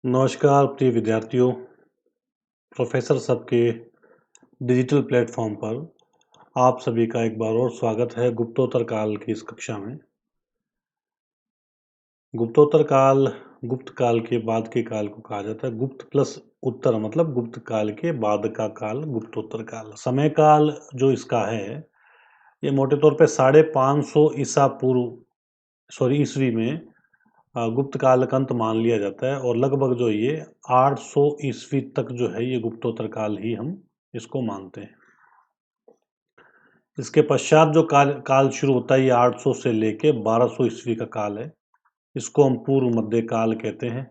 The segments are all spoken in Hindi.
नमस्कार प्रिय विद्यार्थियों, प्रोफेसर सब के डिजिटल प्लेटफॉर्म पर आप सभी का एक बार और स्वागत है गुप्तोत्तर काल की इस कक्षा में। गुप्तोत्तर काल गुप्त काल के बाद के काल को कहा जाता है। गुप्त प्लस उत्तर मतलब गुप्त काल के बाद का काल गुप्तोत्तर काल। समय काल जो इसका है ये मोटे तौर पे 550 ईसा पूर्व ईस्वी में गुप्त काल का अंत मान लिया जाता है और लगभग जो ये 800 ईस्वी तक जो है ये गुप्तोत्तर काल ही हम इसको मानते हैं। इसके पश्चात जो काल शुरू होता है ये 800 से लेके 1200 ईस्वी का काल है। इसको हम पूर्व मध्य काल कहते हैं।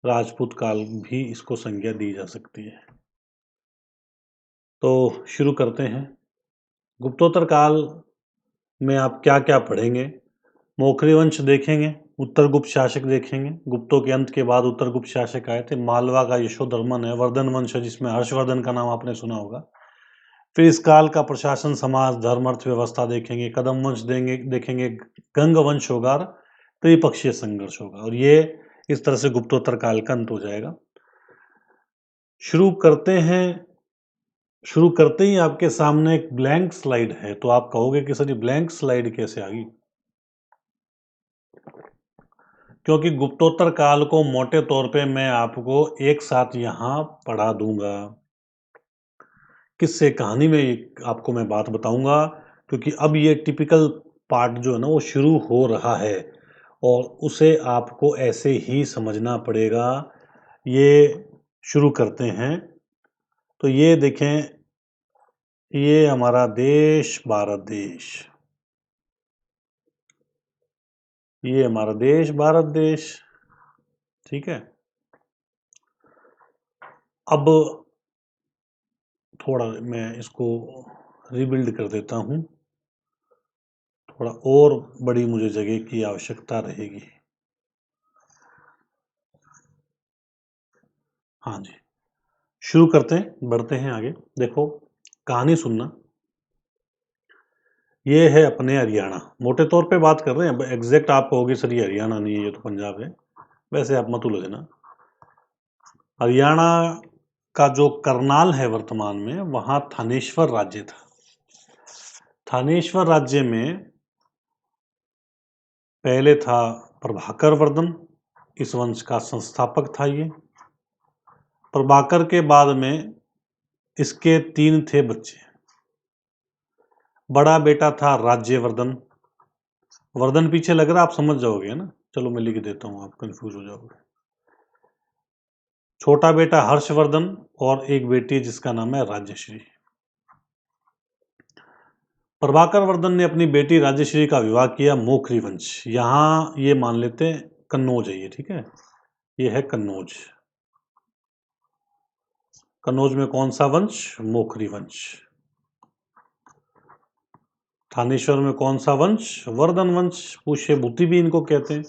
राजपूत काल भी इसको संज्ञा दी जा सकती है। तो शुरू करते हैं। गुप्तोत्तर काल में आप क्या क्या पढ़ेंगे? मौखरी वंश देखेंगे, उत्तर गुप्त शासक देखेंगे। गुप्तों के अंत के बाद उत्तर गुप्त शासक आए थे। मालवा का यशोधर्मन है, वर्धन वंश है जिसमें हर्षवर्धन का नाम आपने सुना होगा। फिर इस काल का प्रशासन, समाज, धर्म, अर्थव्यवस्था देखेंगे। कदम वंश देखेंगे, गंग वंश होगा, त्रिपक्षीय संघर्ष होगा और ये इस तरह से गुप्तोत्तर काल का अंत हो जाएगा। शुरू करते ही आपके सामने एक ब्लैंक स्लाइड है, तो आप कहोगे कि सर ये ब्लैंक स्लाइड कैसे आ गई? क्योंकि गुप्तोत्तर काल को मोटे तौर पे मैं आपको एक साथ यहाँ पढ़ा दूंगा। किससे कहानी में आपको मैं बात बताऊंगा, क्योंकि अब ये टिपिकल पार्ट जो है ना वो शुरू हो रहा है और उसे आपको ऐसे ही समझना पड़ेगा। ये शुरू करते हैं। तो ये देखें, ये हमारा देश भारत देश, ये हमारा देश भारत देश, ठीक है। अब थोड़ा मैं इसको रिबिल्ड कर देता हूँ। थोड़ा और बड़ी मुझे जगह की आवश्यकता रहेगी। हाँ जी, शुरू करते हैं, बढ़ते हैं आगे। देखो, कहानी सुनना। ये है अपने हरियाणा। मोटे तौर पे बात कर रहे हैं, एग्जैक्ट आप कहोगे सर ये हरियाणा नहीं है, ये तो पंजाब है। वैसे आप मत उलझना। हरियाणा का जो करनाल है वर्तमान में, वहां थानेश्वर राज्य था। थानेश्वर राज्य में पहले था प्रभाकर वर्धन, इस वंश का संस्थापक था ये। प्रभाकर के बाद में इसके 3 थे बच्चे। बड़ा बेटा था राज्यवर्धन। वर्धन पीछे लग रहा, आप समझ जाओगे ना। चलो मैं लिख देता हूं, आप कंफ्यूज हो जाओगे। छोटा बेटा हर्षवर्धन और एक बेटी जिसका नाम है राज्यश्री। प्रभाकर वर्धन ने अपनी बेटी राज्यश्री का विवाह किया मोखरी वंश। यहां ये मान लेते हैं कन्नौज है ये, ठीक है। ये है कन्नौज। कन्नौज में कौन सा वंश? मोखरी वंश। थानेश्वर में कौन सा वंश? वर्धन वंश। पुष्य भूति भी इनको कहते हैं।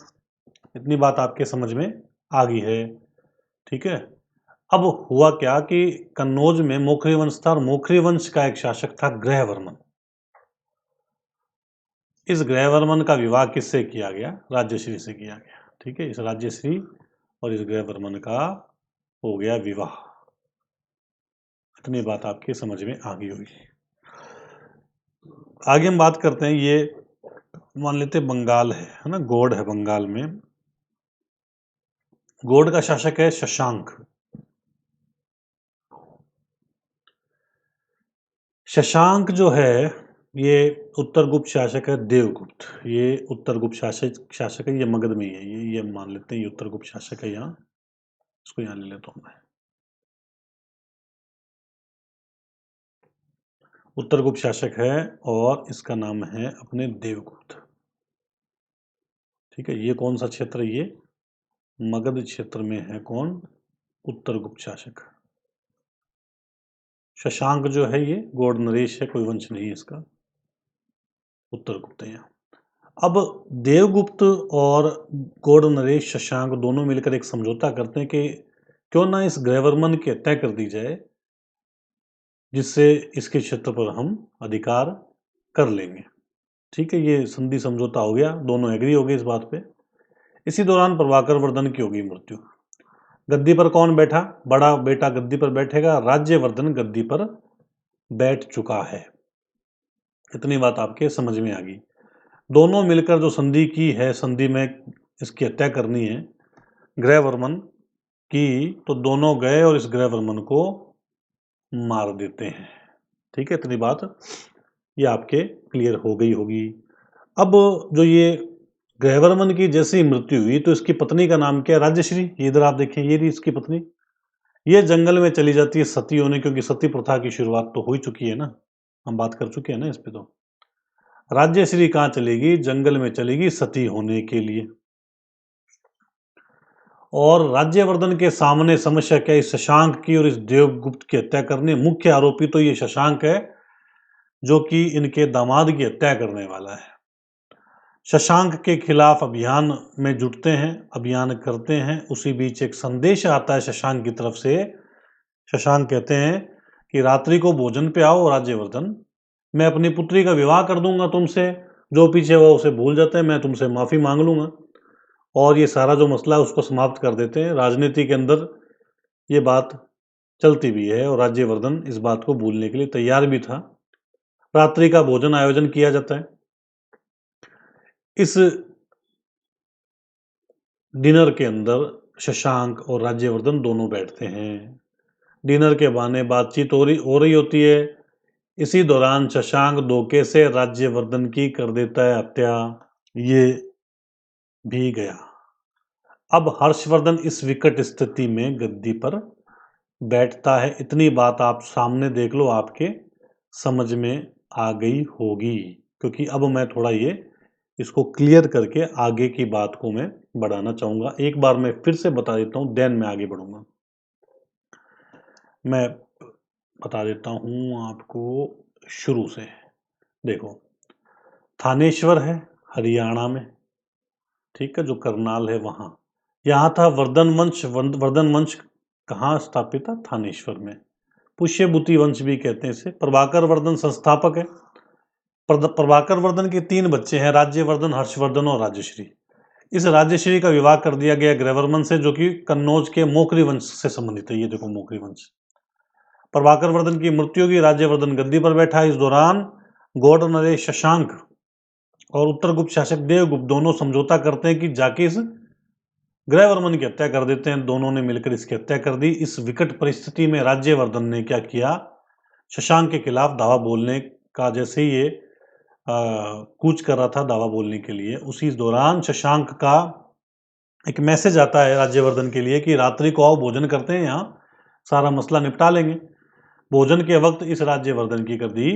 इतनी बात आपके समझ में आ गई है, ठीक है। अब हुआ क्या कि कन्नौज में मोखरी वंश था और मोखरी वंश का एक शासक था ग्रहवर्मन। इस ग्रहवर्मन का विवाह किससे किया गया? राज्यश्री से किया गया, ठीक है। इस राज्यश्री और इस ग्रहवर्मन का हो गया विवाह। इतनी बात आपके समझ में आ गई होगी। आगे हम बात करते हैं। ये मान लेते बंगाल है ना, गौड़ है बंगाल में। गौड़ का शासक है शशांक। शशांक जो है ये उत्तर गुप्त शासक है देवगुप्त। ये उत्तर गुप्त शासक है, ये मगध में ही है। ये मान लेते हैं ये उत्तर गुप्त शासक है। यहाँ इसको यहाँ ले लेता हूं मैं। उत्तर गुप्त शासक है और इसका नाम है अपने देवगुप्त, ठीक है। ये कौन सा क्षेत्र है? ये मगध क्षेत्र में है। कौन? उत्तर गुप्त शासक। शशांक जो है ये गौड़ नरेश है, कोई वंश नहीं है इसका। उत्तर गुप्त है यहाँ। अब देवगुप्त और गौड़ नरेश शशांक दोनों मिलकर एक समझौता करते हैं कि क्यों ना इस ग्रहवर्मन की हत्या कर दी जाए, जिससे इसके क्षेत्र पर हम अधिकार कर लेंगे, ठीक है। ये संधि समझौता हो गया, दोनों एग्री हो गए इस बात पे। इसी दौरान प्रभाकर वर्धन की होगी मृत्यु। गद्दी पर कौन बैठा? बड़ा बेटा गद्दी पर बैठेगा, राज्यवर्धन गद्दी पर बैठ चुका है। इतनी बात आपके समझ में आ गई। दोनों मिलकर जो संधि की है, संधि में इसकी हत्या करनी है ग्रहवर्मन की, तो दोनों गए और इस ग्रहवर्मन को मार देते हैं। ठीक है, इतनी बात ये आपके क्लियर हो गई होगी। अब जो ये ग्रहवर्मन की जैसे ही मृत्यु हुई तो इसकी पत्नी का नाम क्या है? राज्यश्री। ये इधर आप देखें, ये रही इसकी पत्नी। ये जंगल में चली जाती है सती होने, क्योंकि सती प्रथा की शुरुआत तो हो ही चुकी है ना, हम बात कर चुके हैं ना इस पे। तो राज्यश्री कहाँ चलेगी? जंगल में चलेगी सती होने के लिए। और राज्यवर्धन के सामने समस्या क्या है? इस शशांक की और इस देवगुप्त की हत्या करने। मुख्य आरोपी तो ये शशांक है, जो कि इनके दामाद की हत्या करने वाला है। शशांक के खिलाफ अभियान में जुटते हैं, अभियान करते हैं। उसी बीच एक संदेश आता है शशांक की तरफ से। शशांक कहते हैं कि रात्रि को भोजन पे आओ राज्यवर्धन, मैं अपनी पुत्री का विवाह कर दूंगा तुमसे, जो पीछे हुआ उसे भूल जाते हैं, मैं तुमसे माफी मांग लूंगा और ये सारा जो मसला है उसको समाप्त कर देते हैं। राजनीति के अंदर ये बात चलती भी है और राज्यवर्धन इस बात को भूलने के लिए तैयार भी था। रात्रि का भोजन आयोजन किया जाता है। इस डिनर के अंदर शशांक और राज्यवर्धन दोनों बैठते हैं। डिनर के बहाने बातचीत हो रही होती है। इसी दौरान शशांक धोखे से राज्यवर्धन की कर देता है हत्या। ये भी गया। अब हर्षवर्धन इस विकट स्थिति में गद्दी पर बैठता है। इतनी बात आप सामने देख लो, आपके समझ में आ गई होगी, क्योंकि अब मैं थोड़ा ये इसको क्लियर करके आगे की बात को मैं बढ़ाना चाहूंगा। एक बार मैं फिर से बता देता हूं, देन मैं आगे बढ़ूंगा। मैं बता देता हूं आपको शुरू से। देखो, थानेश्वर है हरियाणा में, ठीक है, जो करनाल है वहां। यहाँ था वर्धन वंश। वर्धन वंश कहाँ स्थापित था? थानेश्वर में। पुष्यभूति वंश भी कहते हैं इसे। प्रभाकर वर्धन संस्थापक है। प्रभाकर वर्धन के 3 बच्चे हैं, राज्यवर्धन, हर्षवर्धन और राजश्री। इस राजश्री का विवाह कर दिया गया ग्रहवर्मन से, जो कि कन्नौज के मोकरी वंश से संबंधित है। ये देखो, मोकरी वंश। प्रभाकर वर्धन की मृत्यु की, राज्यवर्धन गद्दी पर बैठा। इस दौरान गौड़ नरेश शशांक और उत्तरगुप्त शासक देवगुप्त दोनों समझौता करते हैं कि जाके इस ग्रहवर्मन की हत्या कर देते हैं। दोनों ने मिलकर इसकी हत्या कर दी। इस विकट परिस्थिति में राज्यवर्धन ने क्या किया? शशांक के खिलाफ दावा बोलने का, जैसे ही ये कूच कर रहा था दावा बोलने के लिए, उसी दौरान शशांक का एक मैसेज आता है राज्यवर्धन के लिए कि रात्रि को आओ, भोजन करते हैं, यहाँ सारा मसला निपटा लेंगे। भोजन के वक्त इस राज्यवर्धन की कर दी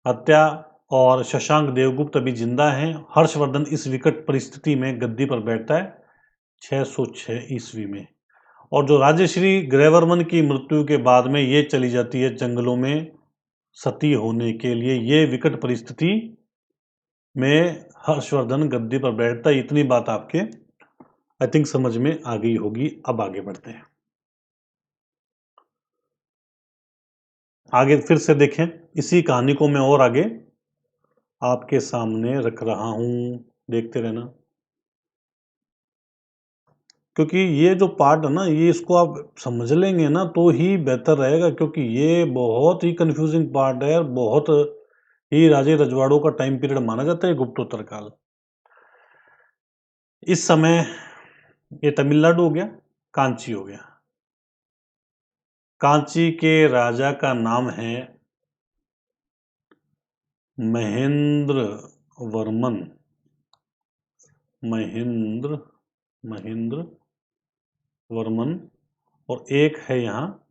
हत्या और शशांक देवगुप्त अभी जिंदा हैं। हर्षवर्धन इस विकट परिस्थिति में गद्दी पर बैठता है 606 ईस्वी में। और जो राजश्री ग्रहवर्मन की मृत्यु के बाद में ये चली जाती है जंगलों में सती होने के लिए। ये विकट परिस्थिति में हर्षवर्धन गद्दी पर बैठता है। इतनी बात आपके आई थिंक समझ में आ गई होगी। अब आगे बढ़ते हैं। आगे फिर से देखें, इसी कहानी को मैं और आगे आपके सामने रख रहा हूं, देखते रहना, क्योंकि ये जो पार्ट है ना, ये इसको आप समझ लेंगे ना तो ही बेहतर रहेगा, क्योंकि ये बहुत ही कंफ्यूजिंग पार्ट है। बहुत ही राजे रजवाड़ों का टाइम पीरियड माना जाता है गुप्तोत्तर काल। इस समय ये तमिलनाडु हो गया, कांची हो गया। कांची के राजा का नाम है महेंद्र वर्मन। महेंद्र वर्मन। और एक है यहाँ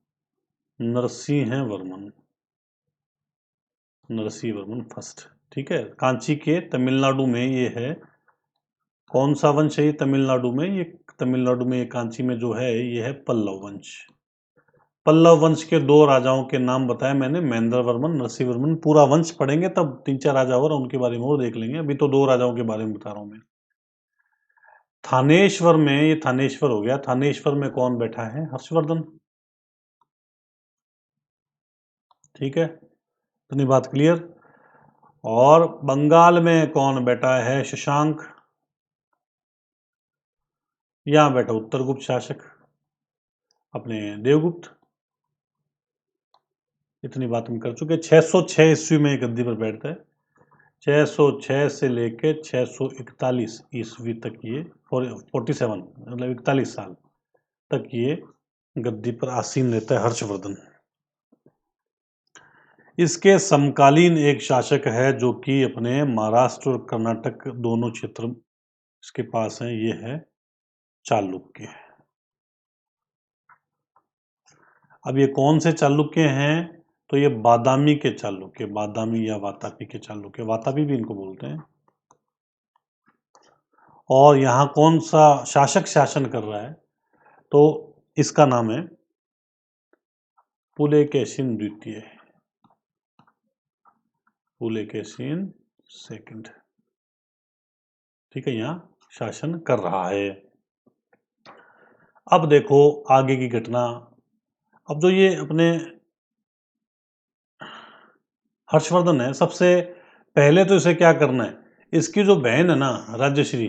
नरसिंह वर्मन। नरसिंह वर्मन फर्स्ट। ठीक है, कांची के तमिलनाडु में ये है। कौन सा वंश है ये तमिलनाडु में? ये तमिलनाडु में, ये कांची में जो है, ये है पल्लव वंश। पल्लव वंश के 2 राजाओं के नाम बताए मैंने, महेंद्र वर्मन, नरसिंह वर्मन। पूरा वंश पढ़ेंगे तब 3-4 राजा और उनके बारे में और देख लेंगे। अभी तो 2 राजाओं के बारे में बता रहा हूं मैं। थानेश्वर में, ये थानेश्वर हो गया। थानेश्वर में कौन बैठा है? हर्षवर्धन। ठीक है, इतनी बात क्लियर। और बंगाल में कौन बैठा है? शशांक। यहां बैठा उत्तरगुप्त शासक। अपने देवगुप्त। इतनी बात हम कर चुके। 606 ईस्वी में गद्दी पर बैठता है। 606 से लेके 641 ईस्वी तक ये 47 मतलब 41 साल तक ये गद्दी पर आसीन रहता है हर्षवर्धन। इसके समकालीन एक शासक है जो कि अपने महाराष्ट्र और कर्नाटक दोनों क्षेत्र इसके पास हैं, ये है चालुक्य। अब ये कौन से चालुक्य हैं? तो ये बादामी के चालुक्य, बादामी या वातापी के चालुक्य, वातापी भी इनको बोलते हैं। और यहाँ कौन सा शासक शासन कर रहा है? तो इसका नाम है पुलकेशिन द्वितीय, पुलकेशिन सेकंड। ठीक है, यहाँ शासन कर रहा है। अब देखो आगे की घटना। अब जो ये अपने हर्षवर्धन है, सबसे पहले तो इसे क्या करना है, इसकी जो बहन है ना राज्यश्री,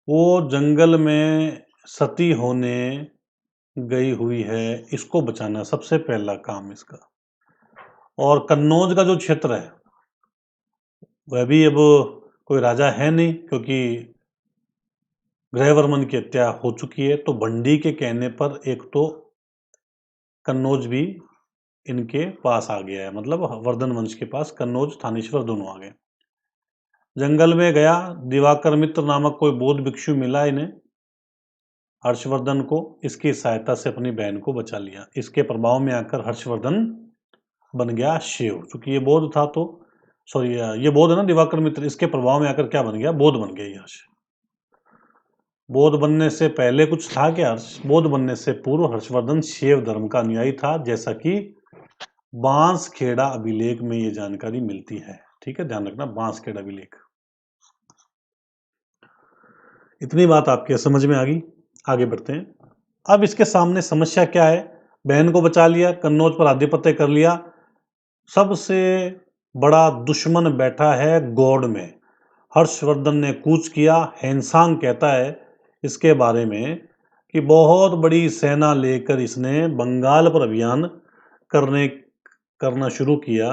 वो जंगल में सती होने गई हुई है, इसको बचाना सबसे पहला काम इसका। और कन्नौज का जो क्षेत्र है वह भी अब कोई राजा है नहीं, क्योंकि ग्रहवर्मन की हत्या हो चुकी है। तो बंडी के कहने पर एक तो कन्नौज भी इनके पास आ गया है, मतलब वर्धन वंश के पास कन्नौज थानेश्वर दोनों आ गए। जंगल में गया, दिवाकर मित्र नामक कोई बौद्ध भिक्षु मिला इन्हें, हर्षवर्धन को, इसकी सहायता से अपनी बहन को बचा लिया। इसके प्रभाव में आकर हर्षवर्धन बन गया शिव। चूंकि ये बौद्ध था तो सॉरी ये बौद्ध है ना दिवाकर मित्र, इसके प्रभाव में आकर क्या बन गया, बौद्ध बन गया। यश बौद्ध बनने से पहले कुछ था क्या? बौद्ध बनने से पूर्व हर्षवर्धन शैव धर्म का अनुयायी था, जैसा कि बांसखेड़ा अभिलेख में ये जानकारी मिलती है। ठीक है, ध्यान रखना, बांसखेड़ा अभिलेख। इतनी बात आपके समझ में आ गई। आगे बढ़ते हैं। अब इसके सामने समस्या क्या है? बहन को बचा लिया, कन्नौज पर आधिपत्य कर लिया, सबसे बड़ा दुश्मन बैठा है गौड़ में। हर्षवर्धन ने कूच किया। हेनसांग कहता है इसके बारे में कि बहुत बड़ी सेना लेकर इसने बंगाल पर अभियान करना शुरू किया।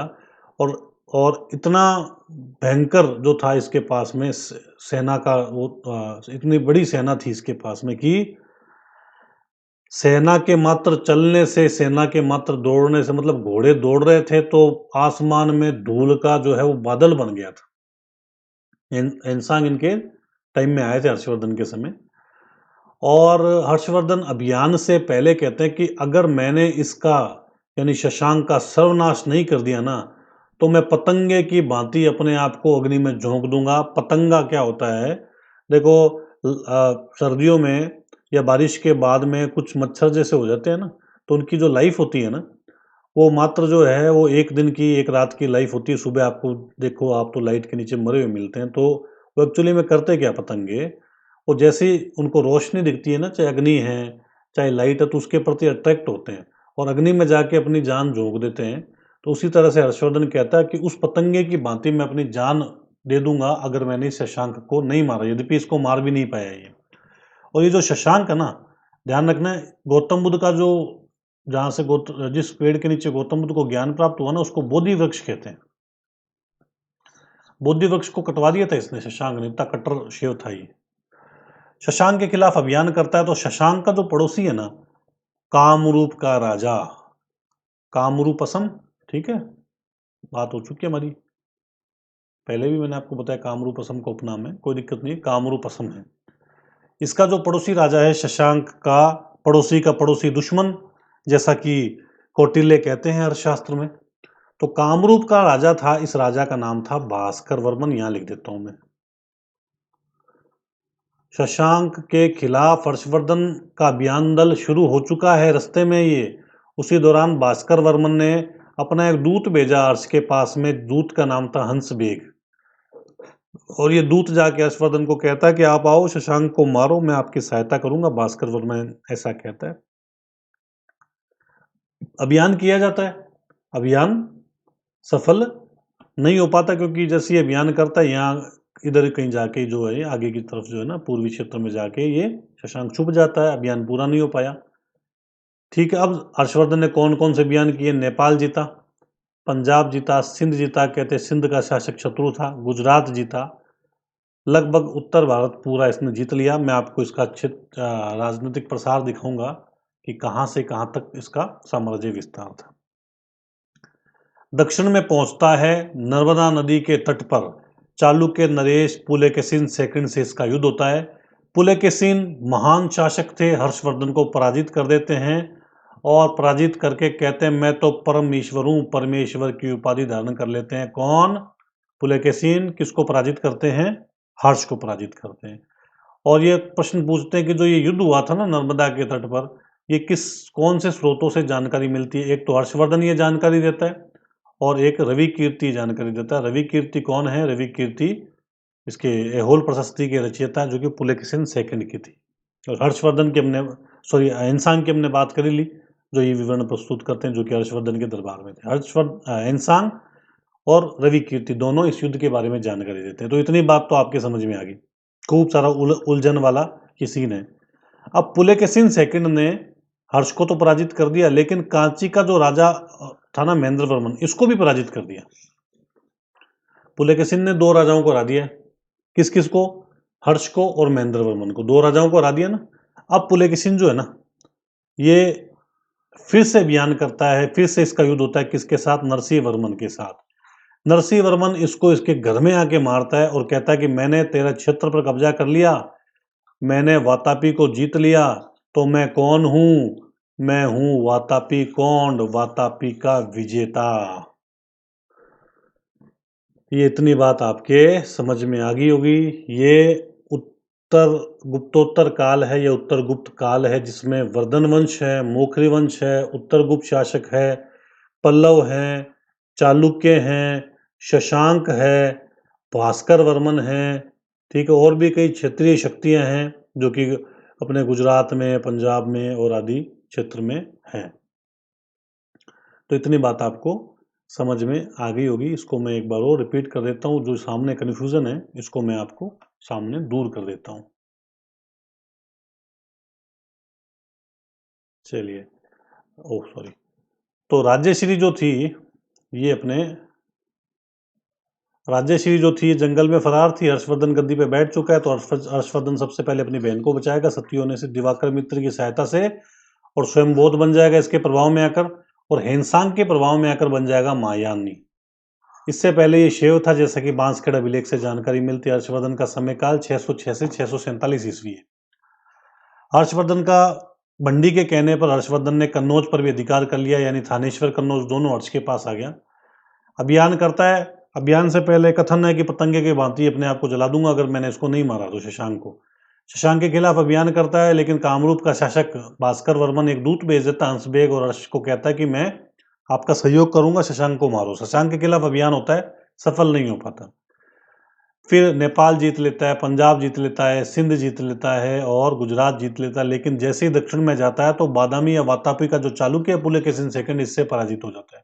और इतना भयंकर जो था इसके पास में सेना का, वो इतनी बड़ी सेना थी इसके पास में कि सेना के मात्र चलने से, सेना के मात्र दौड़ने से, मतलब घोड़े दौड़ रहे थे तो आसमान में धूल का जो है वो बादल बन गया था। हेनसांग इनके टाइम में आए थे, हर्षवर्धन के समय। और हर्षवर्धन अभियान से पहले कहते हैं कि अगर मैंने इसका यानी शशांक का सर्वनाश नहीं कर दिया ना, तो मैं पतंगे की भांति अपने आप को अग्नि में झोंक दूंगा। पतंगा क्या होता है? देखो सर्दियों में या बारिश के बाद में कुछ मच्छर जैसे हो जाते हैं ना, तो उनकी जो लाइफ होती है ना, वो मात्र जो है वो एक दिन की, एक रात की लाइफ होती है। सुबह आपको देखो, आप तो लाइट के नीचे मरे हुए मिलते हैं। तो वो एक्चुअली में करते क्या पतंगे, वो जैसे ही उनको रोशनी दिखती है ना, चाहे अग्नि है चाहे लाइट है, तो उसके प्रति अट्रैक्ट होते हैं और अग्नि में जाके अपनी जान झोंक देते हैं। तो उसी तरह से हर्षवर्धन कहता है कि उस पतंगे की भांति मैं अपनी जान दे दूंगा अगर मैंने इस शशांक को नहीं मारा। यद्यपि इसको मार भी नहीं पाया ये। और ये जो शशांक है ना, ध्यान रखना, गौतम बुद्ध का जो, जहां से जिस पेड़ के नीचे गौतम बुद्ध को ज्ञान प्राप्त हुआ ना, उसको बोधि वृक्ष कहते हैं। बोधि वृक्ष को कटवा दिया था इसने, शशांक ने, इतना कट्टर शिव था ये। शशांक के खिलाफ अभियान करता है। तो शशांक का जो पड़ोसी है ना, कामरूप का राजा, कामरूपसम, ठीक है, बात हो चुकी है हमारी, पहले भी मैंने आपको बताया कामरूपसम का उपनाम है, कोई दिक्कत नहीं है, कामरूपसम है। इसका जो पड़ोसी राजा है, शशांक का पड़ोसी दुश्मन, जैसा कि कौटिल्य कहते हैं अर्थशास्त्र में। तो कामरूप का राजा था, इस राजा का नाम था भास्कर वर्मन, यहां लिख देता हूं मैं। शशांक के खिलाफ हर्षवर्धन का अभियान दल शुरू हो चुका है रास्ते में ये। उसी दौरान भास्कर वर्मन ने अपना एक दूत भेजा हर्ष के पास में। दूत का नाम था हंस बेग। और ये दूत जाके हर्षवर्धन को कहता है कि आप आओ, शशांक को मारो, मैं आपकी सहायता करूंगा। भास्कर वर्मन ऐसा कहता है। अभियान किया जाता है। अभियान सफल नहीं हो पाता, क्योंकि जैसे ये अभियान करता है, यहाँ इधर कहीं जाके जो है आगे की तरफ जो है ना, पूर्वी क्षेत्र में जाके ये शशांक छुप जाता है। अभियान पूरा नहीं हो पाया। ठीक है, अब हर्षवर्धन ने कौन कौन से अभियान किए? नेपाल जीता, पंजाब जीता, सिंध जीता, कहते सिंध का शासक शत्रु था, गुजरात जीता, लगभग उत्तर भारत पूरा इसने जीत लिया। मैं आपको इसका राजनीतिक प्रसार दिखाऊंगा कि कहाँ से कहाँ तक इसका साम्राज्य विस्तार था। दक्षिण में पहुंचता है, नर्मदा नदी के तट पर चालुक्य नरेश पुलकेशिन सेकंड से इसका युद्ध होता है। पुलकेशिन महान शासक थे, हर्षवर्धन को पराजित कर देते हैं और पराजित करके कहते हैं मैं तो परम ईश्वर हूं, परमेश्वर की उपाधि धारण कर लेते हैं। कौन? पुलकेशिन। किसको पराजित करते हैं? हर्ष को पराजित करते हैं। और ये प्रश्न पूछते हैं कि जो ये युद्ध हुआ था ना नर्मदा के तट पर, ये कौन से स्रोतों से जानकारी मिलती है? एक तो हर्षवर्धन ये जानकारी देता है और एक रवि कीर्ति जानकारी देता है। रवि कीर्ति कौन है? रवि कीर्ति इसके ऐहोल प्रशस्ति के रचयिता, जो कि पुलकेशिन सेकंड की थी। और हर्षवर्धन की एनसांग की हमने बात करी ली, जो ये विवरण प्रस्तुत करते हैं, जो कि हर्षवर्धन के दरबार में थे। एनसांग और रवि कीर्ति दोनों इस युद्ध के बारे में जानकारी देते हैं। तो इतनी बात तो आपके समझ में आ गई। खूब सारा उलझन वाला ये सीन है। अब पुलकेशिन सेकंड ने हर्ष को तो पराजित कर दिया, लेकिन कांची का जो राजा था ना महेंद्र वर्मन, इसको भी पराजित कर दिया। पुलकेशिन ने 2 राजाओं को हरा दिया। किस किस को? हर्ष को और महेंद्र वर्मन को। 2 राजाओं को हरा दिया ना। अब पुलकेशिन जो है ना, ये फिर से अभियान करता है, फिर से इसका युद्ध होता है। किसके साथ? नरसिंह वर्मन के साथ। नरसिंह वर्मन इसको इसके घर में आके मारता है और कहता है कि मैंने तेरा क्षेत्र पर कब्जा कर लिया, मैंने वातापी को जीत लिया, तो मैं कौन हूं? मैं हूं वातापी कौंड, वातापी का विजेता। ये इतनी बात आपके समझ में आ गई होगी। ये उत्तर गुप्तोत्तर काल है, ये उत्तर गुप्त काल है, जिसमें वर्धन वंश है, मोखरी वंश है, उत्तर गुप्त शासक है, पल्लव हैं, चालुक्य हैं, शशांक है, भास्कर वर्मन है, ठीक है, और भी कई क्षेत्रीय शक्तियां हैं जो कि अपने गुजरात में, पंजाब में और आदि क्षेत्र में हैं। तो इतनी बात आपको समझ में आ गई होगी। इसको मैं एक बार और रिपीट कर देता हूँ, जो सामने कन्फ्यूजन है इसको मैं आपको सामने दूर कर देता हूँ। चलिए, ओह सॉरी। तो राज्यश्री जो थी, ये अपने राज्यश्री जो थी जंगल में फरार थी। हर्षवर्धन गद्दी पे बैठ चुका है, तो हर्षवर्धन सबसे पहले अपनी बहन को बचाएगा सती होने से दिवाकर मित्र की सहायता से, और स्वयं बौद्ध बन जाएगा इसके प्रभाव में आकर, और हेनसांग के प्रभाव में आकर बन जाएगा महायानी। इससे पहले ये शैव था, जैसा कि बांसखेड़ा अभिलेख से जानकारी मिलती है। हर्षवर्धन का समय काल 606 से 647 ईस्वी है। हर्षवर्धन का बंडी के कहने पर हर्षवर्धन ने कन्नौज पर भी अधिकार कर लिया, यानी थानेश्वर कन्नौज दोनों हर्ष के पास आ गया। अभियान करता है। अभियान से पहले कथन है कि पतंगे की भांति अपने आप को जला दूंगा अगर मैंने इसको नहीं मारा तो, शशांक को। शशांक के खिलाफ अभियान करता है, लेकिन कामरूप का शासक भास्कर वर्मन एक दूत भेज देता है हंसबेग, और हर्ष को कहता है कि मैं आपका सहयोग करूंगा, शशांक को मारो। शशांक के खिलाफ अभियान होता है, सफल नहीं हो पाता। फिर नेपाल जीत लेता है, पंजाब जीत लेता है, सिंध जीत लेता है और गुजरात जीत लेता है, लेकिन जैसे ही दक्षिण में जाता है तो बादामी या वातापी का जो चालुक्य पुलकेशिन सेकंड, इससे पराजित हो जाता है।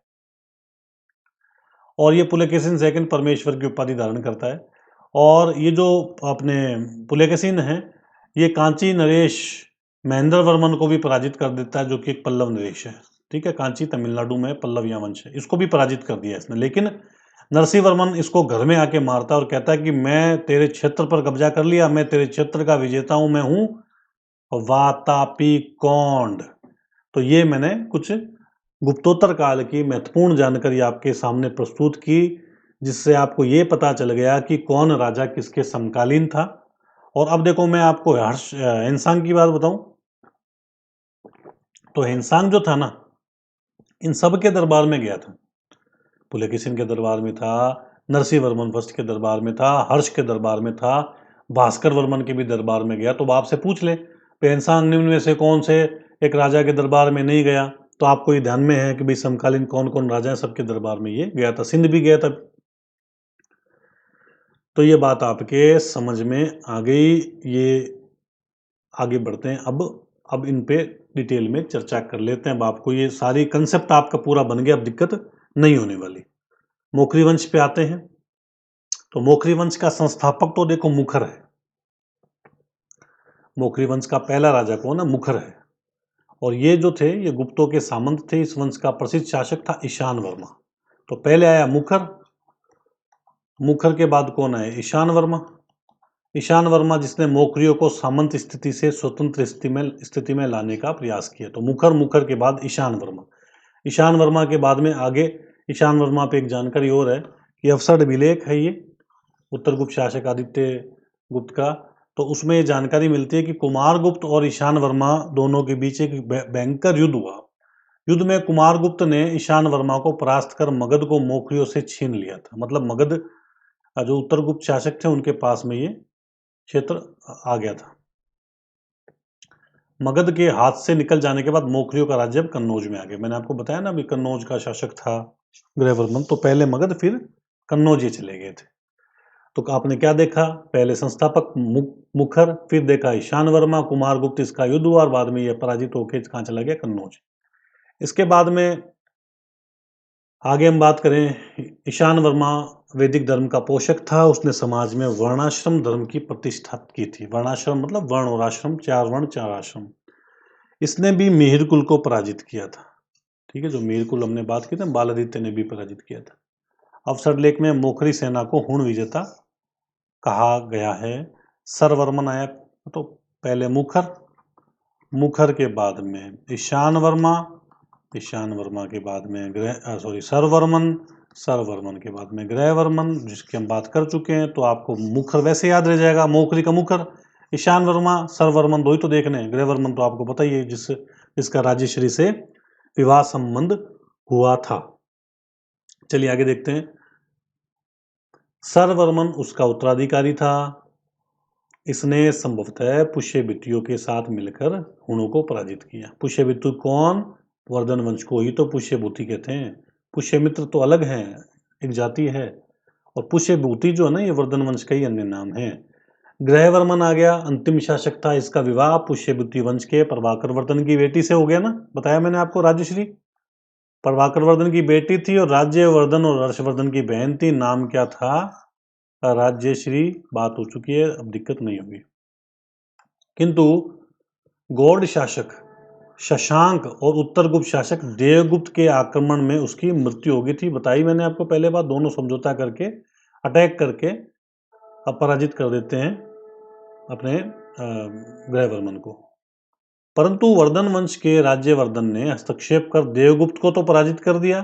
और ये पुलकेशिन सेकंड परमेश्वर की उपाधि धारण करता है। और ये जो अपने पुलकेशिन है, ये कांची नरेश महेंद्र वर्मन को भी पराजित कर देता है, जो कि एक पल्लव नरेश है। ठीक है, कांची तमिलनाडु में पल्लव वंश है, इसको भी पराजित कर दिया इसने। लेकिन नरसिंह वर्मन इसको घर में आके मारता है और कहता है कि मैं तेरे क्षेत्र पर कब्जा कर लिया, मैं तेरे क्षेत्र का विजेता हूं, मैं हूं वातापी कौंड। तो ये मैंने कुछ गुप्तोत्तर काल की महत्वपूर्ण जानकारी आपके सामने प्रस्तुत की, जिससे आपको ये पता चल गया कि कौन राजा किसके समकालीन था। और अब देखो, मैं आपको हेनसांग की बात बताऊं, तो हेनसांग जो था ना, इन सब के दरबार में गया था। पुलकेशिन के दरबार में था, नरसिंह वर्मन फर्स्ट के दरबार में था, हर्ष के दरबार में था, भास्कर वर्मन के भी दरबार में गया। तो आपसे पूछ ले हेनसांग निम्न में से कौन से एक राजा के दरबार में नहीं गया, तो आपको ये ध्यान में है कि भाई समकालीन कौन कौन राजा है, सबके दरबार में ये गया था। सिंध भी गया था। तो ये बात आपके समझ में आ गई। ये आगे बढ़ते हैं। अब इन पे डिटेल में चर्चा कर लेते हैं। अब आपको ये सारी कंसेप्ट आपका पूरा बन गया, अब दिक्कत नहीं होने वाली। मोखरी वंश पे आते हैं। तो मोखरी वंश का संस्थापक तो देखो मुखर है। मोखरी वंश का पहला राजा कौन है? मुखर है। और ये जो थे ये गुप्तों के सामंत थे। इस वंश का प्रसिद्ध शासक था ईशान वर्मा। तो पहले आया मुखर, मुखर के बाद कौन आए? ईशान वर्मा। ईशान वर्मा जिसने मौर्यों को सामंत स्थिति से स्वतंत्र स्थिति में लाने का प्रयास किया। तो मुखर, मुखर के बाद ईशान वर्मा। ईशान वर्मा के बाद में आगे ईशान वर्मा पे एक जानकारी और है कि अवसर अभिलेख है ये उत्तर गुप्त शासक आदित्य गुप्त का। तो उसमें ये जानकारी मिलती है कि कुमार गुप्त और ईशान वर्मा दोनों के बीच एक भयंकर युद्ध हुआ। युद्ध में कुमार गुप्त ने ईशान वर्मा को परास्त कर मगध को मौर्यों से छीन लिया था। मतलब मगध जो उत्तर गुप्त शासक थे उनके पास में ये क्षेत्र आ गया था। मगध के हाथ से निकल जाने के बाद मौर्यों का राज्य अब कन्नौज में आ गया। मैंने आपको बताया ना अभी कन्नौज का शासक था ग्रहवर्मन। तो पहले मगध फिर कन्नौज ये चले गए थे। तो आपने क्या देखा? पहले संस्थापक मुखर, फिर देखा ईशान वर्मा, कुमार गुप्त, इसका युद्ध हुआ और बाद में यह पराजित होकर कहाँ चला गया? कन्नौज। इसके बाद में आगे हम बात करें, ईशान वर्मा वैदिक धर्म का पोषक था। उसने समाज में वर्णाश्रम धर्म की प्रतिष्ठा की थी। वर्णाश्रम मतलब वर्ण और आश्रम, 4 वर्ण 4 आश्रम। इसने भी मिहिर कुल को पराजित किया था। ठीक है, जो मिहिर कुल हमने बात की थी, बालादित्य ने भी पराजित किया था। अवसर लेख में मोखरी सेना को हुण विजेता कहा गया है। सरवर्मन आया। तो पहले मुखर, मुखर के बाद में ईशान वर्मा, ईशान वर्मा के बाद में सरवर्मन, सरवर्मन के बाद में ग्रहवर्मन, जिसकी हम बात कर चुके हैं। तो आपको मुखर वैसे याद रह जाएगा, मौखरी का मुखर, ईशान वर्मा, सरवर्मन दो ही तो देखने। ग्रहवर्मन तो आपको पता ही है जिसका राजश्री से विवाह संबंध हुआ था। चलिए आगे देखते हैं। सरवर्मन उसका उत्तराधिकारी था। इसने संभवतः पुष्यवृत्तियों के साथ मिलकर हुणों को पराजित किया। पुष्यवृत्ति कौन? वर्धन वंश को ही तो पुष्यभूति कहते हैं। पुष्यमित्र तो अलग है, एक जाति है, और पुष्यभूति जो है ना, ये वर्धन वंश का ही अन्य नाम है। ग्रहवर्मन आ गया, अंतिम शासक था। इसका विवाह पुष्यभूति वंश के प्रभाकर वर्धन की बेटी से हो गया ना, बताया मैंने आपको, राजश्री। प्रभाकर वर्धन की बेटी थी और राज्यवर्धन और हर्षवर्धन की बहन थी। नाम क्या था? राज्यश्री। बात हो चुकी है, अब दिक्कत नहीं होगी। किंतु गौड़ शासक शशांक और उत्तर गुप्त शासक देवगुप्त के आक्रमण में उसकी मृत्यु हो गई थी। बताई मैंने आपको पहले बात, दोनों समझौता करके, अटैक करके अपराजित कर देते हैं अपने ग्रहवर्मन को। परंतु वर्धन वंश के राज्यवर्धन ने हस्तक्षेप कर देवगुप्त को तो पराजित कर दिया,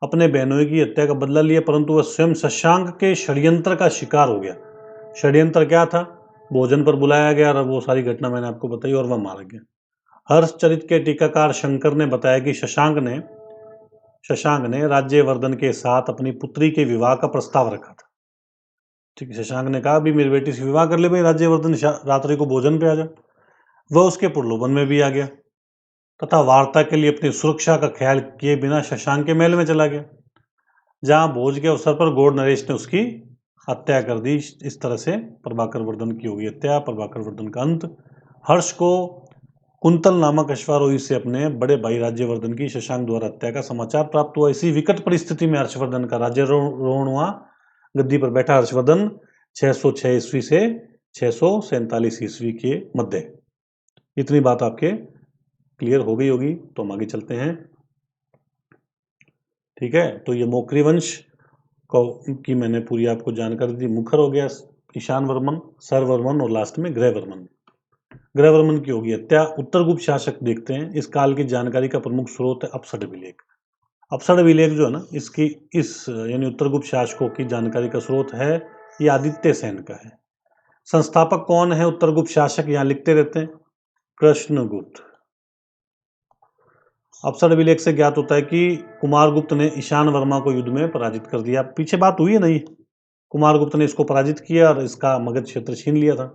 अपने बहनोई की हत्या का बदला लिया, परंतु वह स्वयं शशांक के षड्यंत्र का शिकार हो गया। षड्यंत्र क्या था? भोजन पर बुलाया गया और वो सारी घटना मैंने आपको बताई और वह मारा गया। हर्षचरित के टीकाकार शंकर ने बताया कि शशांक ने राज्यवर्धन के साथ अपनी पुत्री के विवाह का प्रस्ताव रखा था। ठीक है, शशांक ने कहा भी मेरी बेटी से विवाह कर ले भाई, राज्यवर्धन रात्रि को भोजन पे आ जा। वह उसके प्रलोभन में भी आ गया तथा वार्ता के लिए अपनी सुरक्षा का ख्याल किए बिना शशांक के महल में चला गया, जहां भोज के अवसर पर गौड़ नरेश ने उसकी हत्या कर दी। इस तरह से प्रभाकर वर्धन की होगी हत्या, प्रभाकर वर्धन का अंत। हर्ष को कुंतल नामक अश्वारोही से अपने बड़े भाई राज्यवर्धन की शशांक द्वारा हत्या का समाचार प्राप्त हुआ। इसी विकट परिस्थिति में हर्षवर्धन का राज्यारोहण हुआ। गद्दी पर बैठा हर्षवर्धन 606 ईस्वी से 647 ईस्वी के मध्य। इतनी बात आपके क्लियर हो गई होगी, तो हम आगे चलते हैं। ठीक है, तो ये मौर्य वंश की मैंने पूरी आपको जानकारी दी। मुखर हो गया, ईशान वर्मन, सरवर्मन और लास्ट में ग्रहवर्मन। ग्रहवर्मन की होगी हत्या। उत्तर गुप्त शासक देखते हैं। इस काल की जानकारी का प्रमुख स्रोत है अपसठ अभिलेख। अपसठ अभिलेख जो है ना, इस यानी उत्तर गुप्त शासकों की जानकारी का स्रोत है, ये आदित्य सेन का है। संस्थापक कौन है उत्तर गुप्त शासक? यहाँ लिखते रहते हैं, कृष्णगुप्त। अपसठ अभिलेख से ज्ञात होता है कि कुमार गुप्त ने ईशान वर्मा को युद्ध में पराजित कर दिया। पीछे बात हुई है नहीं, कुमार गुप्त ने इसको पराजित किया और इसका मगध क्षेत्र छीन लिया था।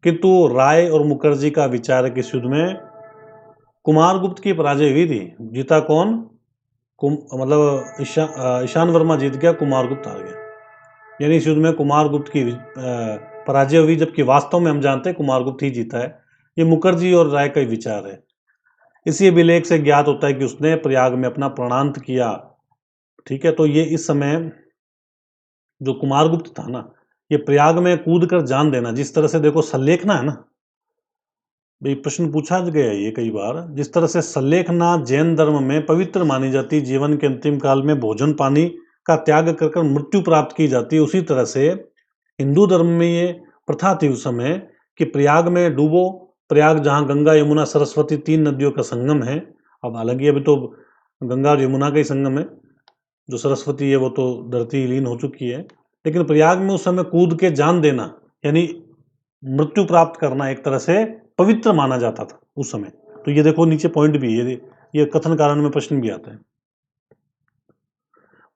किंतु राय और मुखर्जी का विचार है कि इस युद्ध में कुमार गुप्त की पराजय हुई थी। जीता कौन? मतलब ईशान वर्मा जीत गया, कुमार गुप्त हार गया। यानी इस युद्ध में कुमार गुप्त की पराजय हुई, जबकि वास्तव में हम जानते हैं कुमार गुप्त ही जीता है। ये मुखर्जी और राय का विचार है। इसी अभिलेख से ज्ञात होता है कि उसने प्रयाग में अपना प्राणांत किया। ठीक है, तो ये इस समय जो कुमार गुप्त था ना, ये प्रयाग में कूद कर जान देना, जिस तरह से देखो सल्लेखना है ना, भाई प्रश्न पूछा गया है ये कई बार, जिस तरह से सल्लेखना जैन धर्म में पवित्र मानी जाती, जीवन के अंतिम काल में भोजन पानी का त्याग कर कर मृत्यु प्राप्त की जाती है, उसी तरह से हिंदू धर्म में ये प्रथा थी उस समय कि प्रयाग में डूबो। प्रयाग जहाँ गंगा यमुना सरस्वती 3 नदियों का संगम है। अब हालांकि अभी तो गंगा और यमुना का ही संगम है, जो सरस्वती है वो तो धरती लीन हो चुकी है, लेकिन प्रयाग में उस समय कूद के जान देना यानी मृत्यु प्राप्त करना एक तरह से पवित्र माना जाता था उस समय। तो ये देखो नीचे पॉइंट भी है, ये कथन कारण में प्रश्न भी आता है।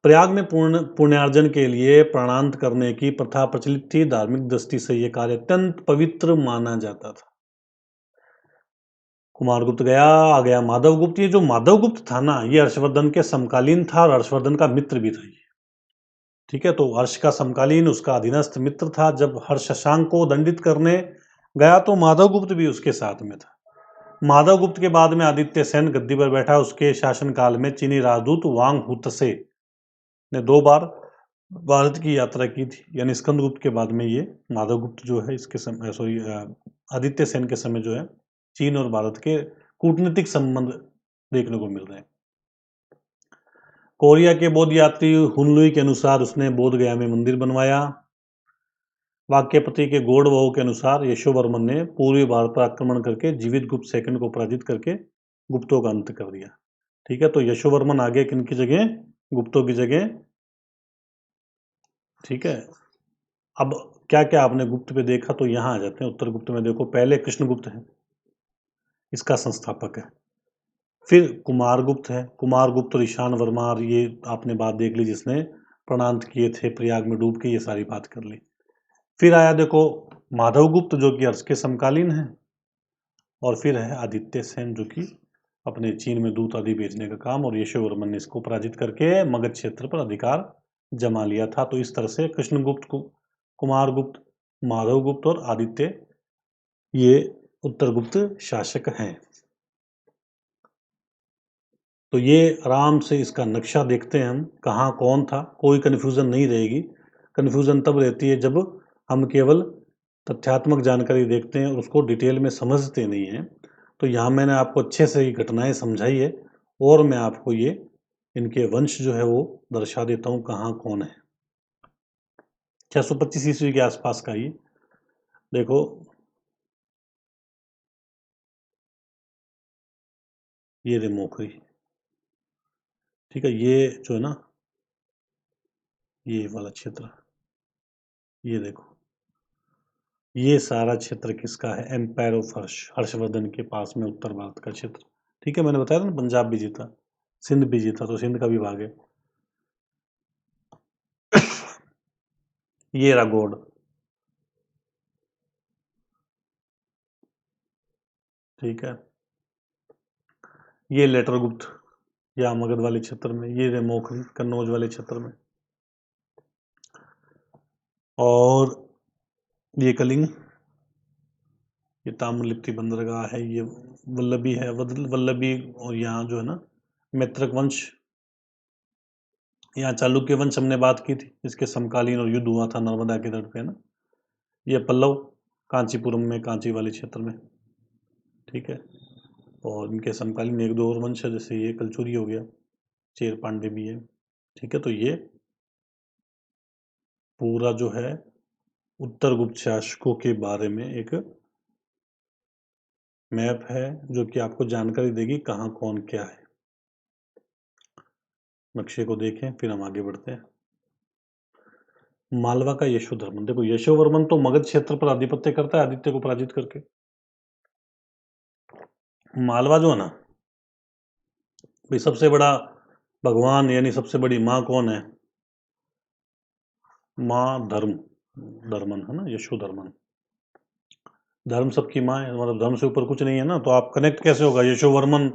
प्रयाग में पुण्यार्जन के लिए प्राणांत करने की प्रथा प्रचलित थी। धार्मिक दृष्टि से यह कार्य अत्यंत पवित्र माना जाता था। कुमारगुप्त गया, आ गया माधवगुप्त। ये जो माधवगुप्त था ना, ये हर्षवर्धन के समकालीन था और हर्षवर्धन का मित्र भी था ये। ठीक है, तो हर्ष का समकालीन उसका अधीनस्थ मित्र था। जब हर्ष शशांक को दंडित करने गया तो माधवगुप्त भी उसके साथ में था। माधवगुप्त के बाद में आदित्य सेन गद्दी पर बैठा। उसके शासनकाल में चीनी राजदूत वांग हुतसे ने 2 बार भारत की यात्रा की थी। यानी स्कंदगुप्त के बाद में ये माधवगुप्त जो है इसके समय सॉरी आदित्य सेन के समय जो है चीन और भारत के कूटनीतिक संबंध देखने को मिल रहे हैं। कोरिया के बौद्ध यात्री हुनलुई के अनुसार उसने बोध गया में मंदिर बनवाया। वाक्यपति के गौड़ बहू के अनुसार यशोवर्मन ने पूर्वी भारत पर आक्रमण करके जीवित गुप्त सेकंड को पराजित करके गुप्तों का अंत कर दिया। ठीक है, तो यशोवर्मन आ गए किनकी जगह? गुप्तों की जगह। ठीक है, अब क्या क्या आपने गुप्त पे देखा, तो यहाँ आ जाते हैं। उत्तर गुप्त में देखो, पहले कृष्णगुप्त है, इसका संस्थापक है। फिर कुमारगुप्त है, कुमारगुप्त और ईशान वर्मा, और ये आपने बात देख ली जिसने प्रणांत किए थे प्रयाग में डूब के, ये सारी बात कर ली। फिर आया देखो माधवगुप्त जो कि हर्ष के समकालीन है, और फिर है आदित्य सेन जो कि अपने चीन में दूत आदि भेजने का काम, और यशोवर्मन ने इसको पराजित करके मगध क्षेत्र पर अधिकार जमा लिया था। तो इस तरह से कृष्णगुप्त, कुमारगुप्त, माधवगुप्त और आदित्य ये उत्तरगुप्त शासक हैं। तो ये आराम से इसका नक्शा देखते हैं हम, कहाँ कौन था, कोई कन्फ्यूज़न नहीं रहेगी। कन्फ्यूज़न तब रहती है जब हम केवल तथ्यात्मक जानकारी देखते हैं और उसको डिटेल में समझते नहीं हैं। तो यहाँ मैंने आपको अच्छे से ये घटनाएं समझाई है, और मैं आपको ये इनके वंश जो है वो दर्शा देता हूँ कहाँ कौन है। 625 ईस्वी के आसपास का ये देखो, ये रे मोखरी। ठीक है, ये जो है ना, ये वाला क्षेत्र, ये देखो, ये सारा क्षेत्र किसका है? एम्पायर ऑफ हर्ष, हर्षवर्धन के पास में उत्तर भारत का क्षेत्र। ठीक है, मैंने बताया था ना, पंजाब भी जीता, सिंध भी जीता, तो सिंध का भी भाग है। ये रहा गौड़। ठीक है, ये लेटरगुप्त या मगध वाले क्षेत्र में, ये रहे मोखरी कन्नौज वाले क्षेत्र में, और ये कलिंग, ये ताम्रलिप्ति बंदरगाह है, ये वल्लभी है, वल्लभी। और यहाँ जो है ना मैत्रक वंश, यहाँ चालुक्य वंश हमने बात की थी, इसके समकालीन और युद्ध हुआ था नर्मदा के तट पे, है ना। ये पल्लव, कांचीपुरम में, कांची वाले क्षेत्र में। ठीक है, और इनके समकालीन 1-2 और वंश है, जैसे ये कलचुरी हो गया, चेर पांडे भी है। ठीक है, तो ये पूरा जो है उत्तर गुप्त शासकों के बारे में एक मैप है, जो कि आपको जानकारी देगी कहाँ कौन क्या है। नक्शे को देखें, फिर हम आगे बढ़ते हैं। मालवा का यशोधर्मन, देखो यशोवर्मन तो मगध क्षेत्र पर आधिपत्य करता है आदित्य को पराजित करके। मालवा जो है ना, भाई सबसे बड़ा भगवान यानी सबसे बड़ी माँ कौन है? माँ धर्म, धर्मन है ना, यशोधर्मन। धर्म सबकी माँ है, मतलब धर्म से ऊपर कुछ नहीं है ना। तो आप कनेक्ट कैसे होगा यशोवर्मन,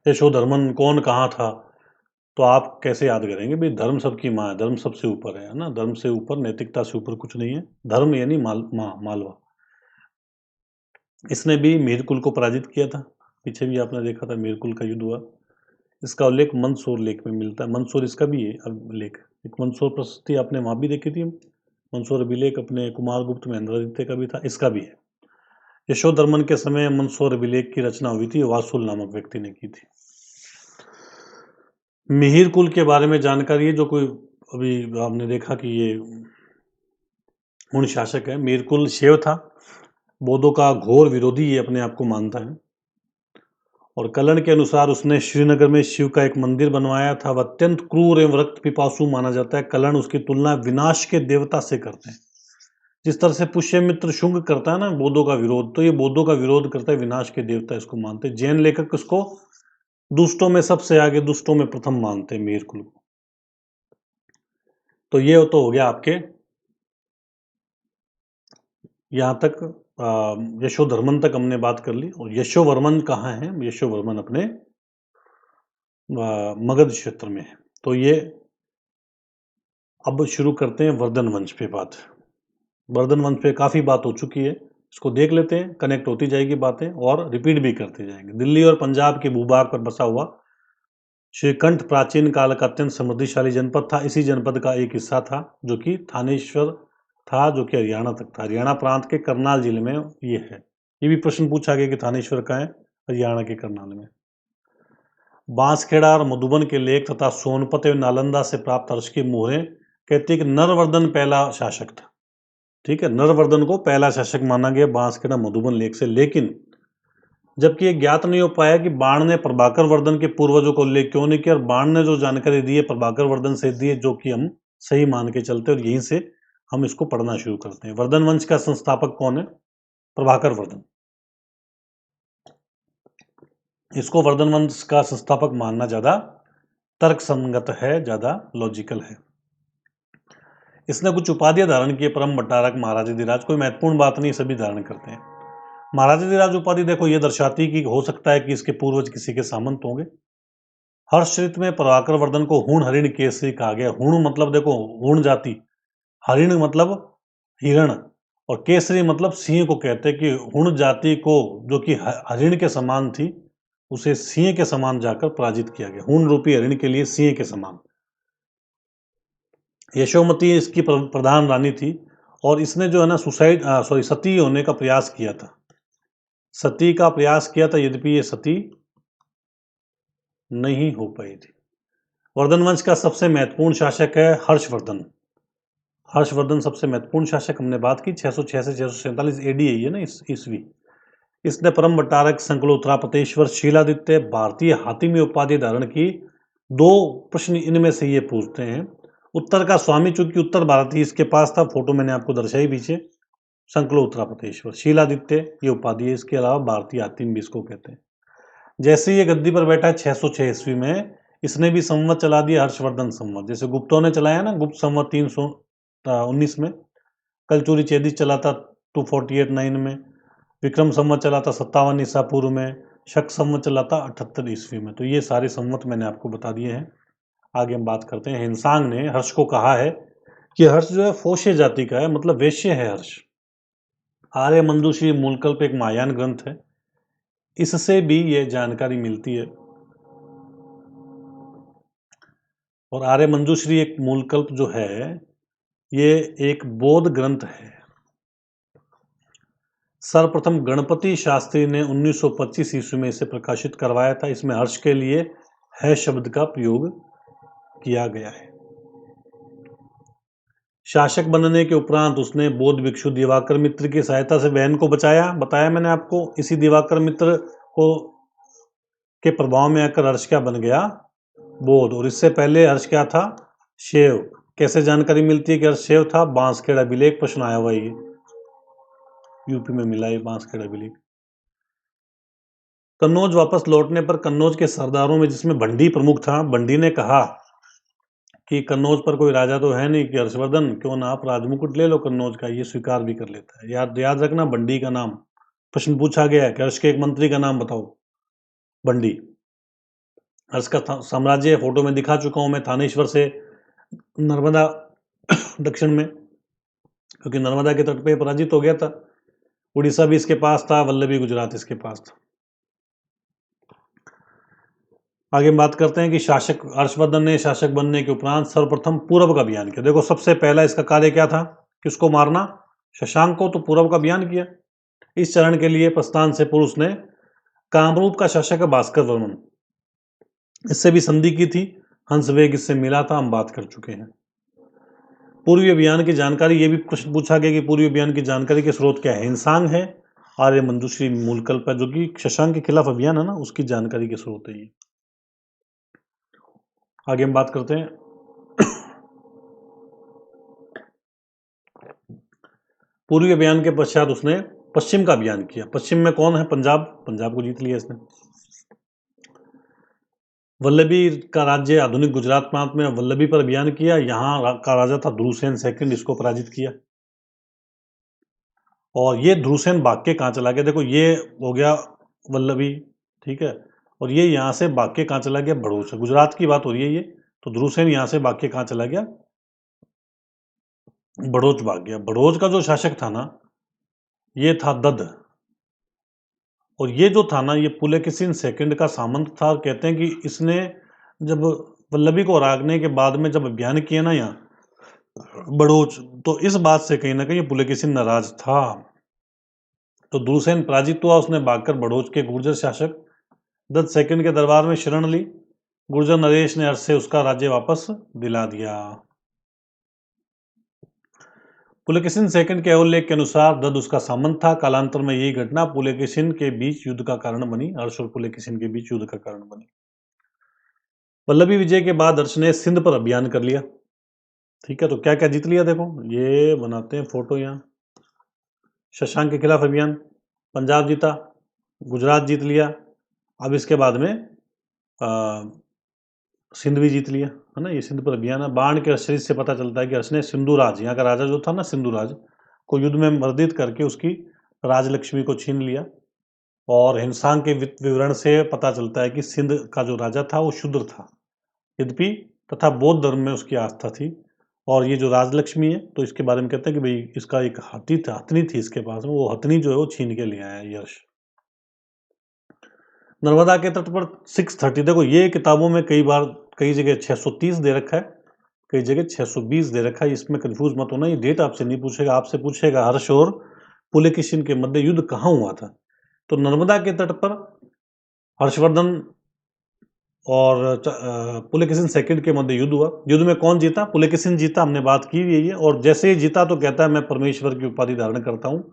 यशोधर्मन कौन कहाँ था, तो आप कैसे याद करेंगे? भाई धर्म सबकी माँ है, धर्म सबसे ऊपर है ना, धर्म से ऊपर, नैतिकता से ऊपर कुछ नहीं है। धर्म यानी माँ, मालवा। इसने भी मीरकुल को पराजित किया था, पीछे भी आपने देखा था मीरकुल का युद्ध हुआ। इसका उल्लेख मंदसौर लेख में मिलता है। मंदसौर इसका भी है लेख, एक मंदसौर प्रशस्ति आपने वहाँ भी देखी थी। मंदसौर अभिलेख अपने कुमारगुप्त महेंद्रादित्य का भी था, इसका भी है। यशोधर्मन के समय मंदसौर अभिलेख की रचना हुई थी, वासुल नामक व्यक्ति ने की थी। मिहिर कुल के बारे में जानकारी है, जो कोई अभी आपने देखा कि ये हुण शासक है। मिहिर कुल शैव था, बौद्धों का घोर विरोधी ये अपने आप को मानता है। और कलन के अनुसार उसने श्रीनगर में शिव का एक मंदिर बनवाया था। वह अत्यंत क्रूर एवं रक्त पिपासु माना जाता है। कलन उसकी तुलना विनाश के देवता से करते हैं। जिस तरह से पुष्यमित्र शुंग करता है ना बौद्धों का विरोध, तो ये बौद्धों का विरोध करता है, विनाश के देवता इसको मानते हैं। जैन लेखक इसको दुष्टों में सबसे आगे, दुष्टों में प्रथम मानते हैं मिहिर कुल को। तो ये तो हो गया आपके यहाँ तक यशोधर्मन तक हमने बात कर ली। और यशोवर्मन कहाँ है? यशोवर्मन अपने मगध क्षेत्र में है। तो ये अब शुरू करते हैं वर्धन वंश पे बात। वर्धन वंश पे काफ़ी बात हो चुकी है, इसको देख लेते हैं, कनेक्ट होती जाएगी बातें और रिपीट भी करते जाएंगे। दिल्ली और पंजाब के भूभाग पर बसा हुआ श्रीकंठ प्राचीन काल का अत्यंत समृद्धिशाली जनपद था। इसी जनपद का एक हिस्सा था जो कि थानेश्वर था, जो कि हरियाणा तक था। हरियाणा प्रांत के करनाल जिले में ये है। ये भी प्रश्न पूछा गया कि थानेश्वर कहाँ है? हरियाणा के करनाल में। बांसखेड़ा और मधुबन के लेख तथा सोनपत एवं नालंदा से प्राप्त अर्श की मोहरें कहती है कि नरवर्धन पहला शासक था। ठीक है, नरवर्धन को पहला शासक माना गया बांसखेड़ा मधुबन लेख से। लेकिन जबकि ये ज्ञात नहीं हो पाया कि बाण ने प्रभाकर वर्धन के पूर्वजों का उल्लेख क्यों नहीं किया। और बाण ने जो जानकारी दी है प्रभाकर वर्धन से दी है, जो कि हम सही मान के चलते और यहीं से हम इसको पढ़ना शुरू करते हैं। वर्धन वंश का संस्थापक कौन है? प्रभाकर वर्धन। इसको वर्धन वंश का संस्थापक मानना ज्यादा तर्क संगत है, ज्यादा लॉजिकल है। इसने कुछ उपाधियां धारण की, परम भट्टारक, महाराजाधिराज। कोई महत्वपूर्ण बात नहीं, सभी धारण करते हैं। महाराजाधिराज उपाधि देखो ये दर्शाती कि हो सकता है कि इसके पूर्वज किसी के सामंत होंगे। हर्षचरित में प्रभाकर वर्धन को हुण हरिण केसरी कहा गया। हुण मतलब देखो हुण जाति, हरिण मतलब हिरण, और केसरी मतलब सिंह को कहते हैं। कि हुण जाति को जो कि हरिण के समान थी, उसे सिंह के समान जाकर पराजित किया गया। हुण रूपी हरिण के लिए सिंह के समान। यशोमती इसकी प्रधान रानी थी और इसने जो है ना सती होने का प्रयास किया था। सती का प्रयास किया था, यद्यपि ये सती नहीं हो पाई थी। वर्धन वंश का सबसे महत्वपूर्ण शासक है हर्षवर्धन। हर्षवर्धन सबसे महत्वपूर्ण शासक, हमने बात की 606 से 647 एडी है ना ईस्वी। इसने परम भट्टारक, संकलोत्तरापतेश्वर, शीलादित्य, भारतीय हातिमी उपाधि धारण की। दो प्रश्न इनमें से ये पूछते हैं। उत्तर का स्वामी, चूंकि उत्तर भारत ही इसके पास था, फोटो मैंने आपको दर्शाई पीछे, संकलोत्तरापतेश्वर। शीलादित्य ये उपाधि है। इसके अलावा भारतीय हातिम भी इसको कहते हैं। जैसे ये गद्दी पर बैठा है 606 ईस्वी में, इसने भी संवत चला दिया, हर्षवर्धन संवत। जैसे गुप्तों ने चलाया ना, गुप्त संवत 319 में। कलचुरी चेदिस चला था 248-9 में। विक्रम संवत चला था 57 ईसा पूर्व में। शक संवत चला था 78 ईस्वी में। तो ये सारे संवत मैंने आपको बता दिए हैं। आगे हम बात करते हैं। हिंसांग ने हर्ष को कहा है कि हर्ष जो है फोशे जाति का है, मतलब वैश्य है हर्ष। आर्य मंजूश्री मूलकल्प एक महायान ग्रंथ है, इससे भी ये जानकारी मिलती है। और आर्य मंजूश्री एक मूलकल्प जो है, ये एक बौद्ध ग्रंथ है। सर्वप्रथम गणपति शास्त्री ने 1925 ईस्वी में इसे प्रकाशित करवाया था। इसमें हर्ष के लिए है शब्द का प्रयोग किया गया है। शासक बनने के उपरांत उसने बौद्ध भिक्षु दिवाकर मित्र की सहायता से बहन को बताया मैंने आपको। इसी दिवाकर मित्र को के प्रभाव में आकर हर्ष क्या बन गया? बौद्ध। और इससे पहले हर्ष क्या था? शैव। कैसे जानकारी मिलती है कि हर्ष शैव था? बांसखेड़ा अभिलेख प्रश्न आया हुआ, ये यूपी में मिला है बांसखेड़ा अभिलेख। कन्नौज वापस लौटने पर कन्नौज के सरदारों में, जिसमें भंडी प्रमुख था, भंडी ने कहा कि कन्नौज पर कोई राजा तो है नहीं, कि हर्षवर्धन क्यों ना आप राजमुकुट ले लो कन्नौज का। ये स्वीकार भी कर लेता है। याद रखना, भंडी का नाम प्रश्न पूछा गया है कि हर्ष के एक मंत्री का नाम बताओ। भंडी। हर्ष का साम्राज्य फोटो में दिखा चुका हूं मैं, थानेश्वर से नर्मदा दक्षिण में, क्योंकि नर्मदा के तट पे पराजित हो गया था। उड़ीसा भी इसके पास था, वल्लभी गुजरात इसके पास था। आगे बात करते हैं कि शासक हर्षवर्धन ने शासक बनने के उपरांत सर्वप्रथम पूर्व का अभियान किया। देखो सबसे पहला इसका कार्य क्या था? किसको मारना? शशांक को। तो पूर्व का अभियान किया। इस चरण के लिए प्रस्थान से पूर्व उसने कामरूप का शासक है भास्कर वर्मन, इससे भी संधि की थी। हंसवेग इससे मिला था, हम बात कर चुके हैं। पूर्वी अभियान की जानकारी, ये भी प्रश्न पूछा गया कि पूर्वी अभियान की जानकारी के स्रोत क्या है। हिंसांग है, आर्य मंजूश्री मूलकल्प है, जो कि शशांक के खिलाफ अभियान है ना, उसकी जानकारी के स्रोत है ये। आगे हम बात करते हैं। पूर्वी अभियान के पश्चात उसने पश्चिम का अभियान किया। पश्चिम में कौन है? पंजाब। पंजाब को जीत लिया इसने। वल्लभी का राज्य आधुनिक गुजरात प्रांत में वल्लभी पर अभियान किया। यहाँ का राजा था ध्रुवसेन सेकंड, इसको पराजित किया। और ये ध्रुवसेन भाग के कहाँ चला गया? देखो ये हो गया वल्लभी, ठीक है, और ये यहाँ से भाग के कहाँ चला गया? भड़ोच। गुजरात की बात हो रही है ये। तो ध्रुवसेन यहाँ से भाग के कहाँ चला गया? भड़ोच भाग गया। भड़ोच का जो शासक था ना, ये था दद, और ये जो था ना, ये पुलकेशिन सेकंड का सामंत था। कहते हैं कि इसने जब वल्लभी को हराने के बाद में जब अभियान किया ना यहाँ बड़ोच, तो इस बात से कहीं ना कहीं पुलकेशिन नाराज था। तो ध्रुवसेन पराजित हुआ। उसने भागकर बड़ोच के गुर्जर शासक दत्त सेकंड के दरबार में शरण ली। गुर्जर नरेश ने अर्श से उसका राज्य वापस दिला दिया। पुलकेशिन सेकंड के उल्लेख के अनुसार दद उसका सामंत था। कालांतर में यही घटना पुलकेशिन के बीच युद्ध का कारण बनी। हर्ष और पुलकेशिन के बीच युद्ध का कारण बनी। वल्लभी विजय के बाद हर्ष ने सिंध पर अभियान कर लिया। ठीक है, तो क्या क्या जीत लिया? देखो ये बनाते हैं फोटो यहाँ। शशांक के खिलाफ अभियान, पंजाब जीता, गुजरात जीत लिया। अब इसके बाद में सिंध भी जीत लिया, है ना। ये सिंध पर अभियान है। बाण के शरीर से पता चलता है कि हर्ष ने सिंधुराज, यहाँ का राजा जो था ना सिंधुराज, को युद्ध में मर्दित करके उसकी राजलक्ष्मी को छीन लिया। और हिंसांग के विवरण से पता चलता है कि सिंध का जो राजा था वो शूद्र था, यद्यपि तथा बौद्ध धर्म में उसकी आस्था थी। और ये जो राजलक्ष्मी है, तो इसके बारे में कहते हैं कि भाई इसका एक हाथी था, हथनी थी इसके पास में, वो हथनी जो है वो छीन के ले आया यश। नर्मदा के तट पर 630, देखो ये किताबों में कई बार कई जगह 630 दे रखा है, कई जगह 620 दे रखा है। इसमें कंफ्यूज मत होना, ये डेट आपसे नहीं पूछेगा, आपसे पूछेगा हर्ष और पुलकेशिन के मध्य युद्ध कहाँ हुआ था। तो नर्मदा के तट पर हर्षवर्धन और पुलकेशिन सेकंड के मध्य युद्ध हुआ। युद्ध में कौन जीता? पुलकेशिन जीता, हमने बात की हुई है। और जैसे ही जीता तो कहता है मैं परमेश्वर की उपाधि धारण करता हूँ।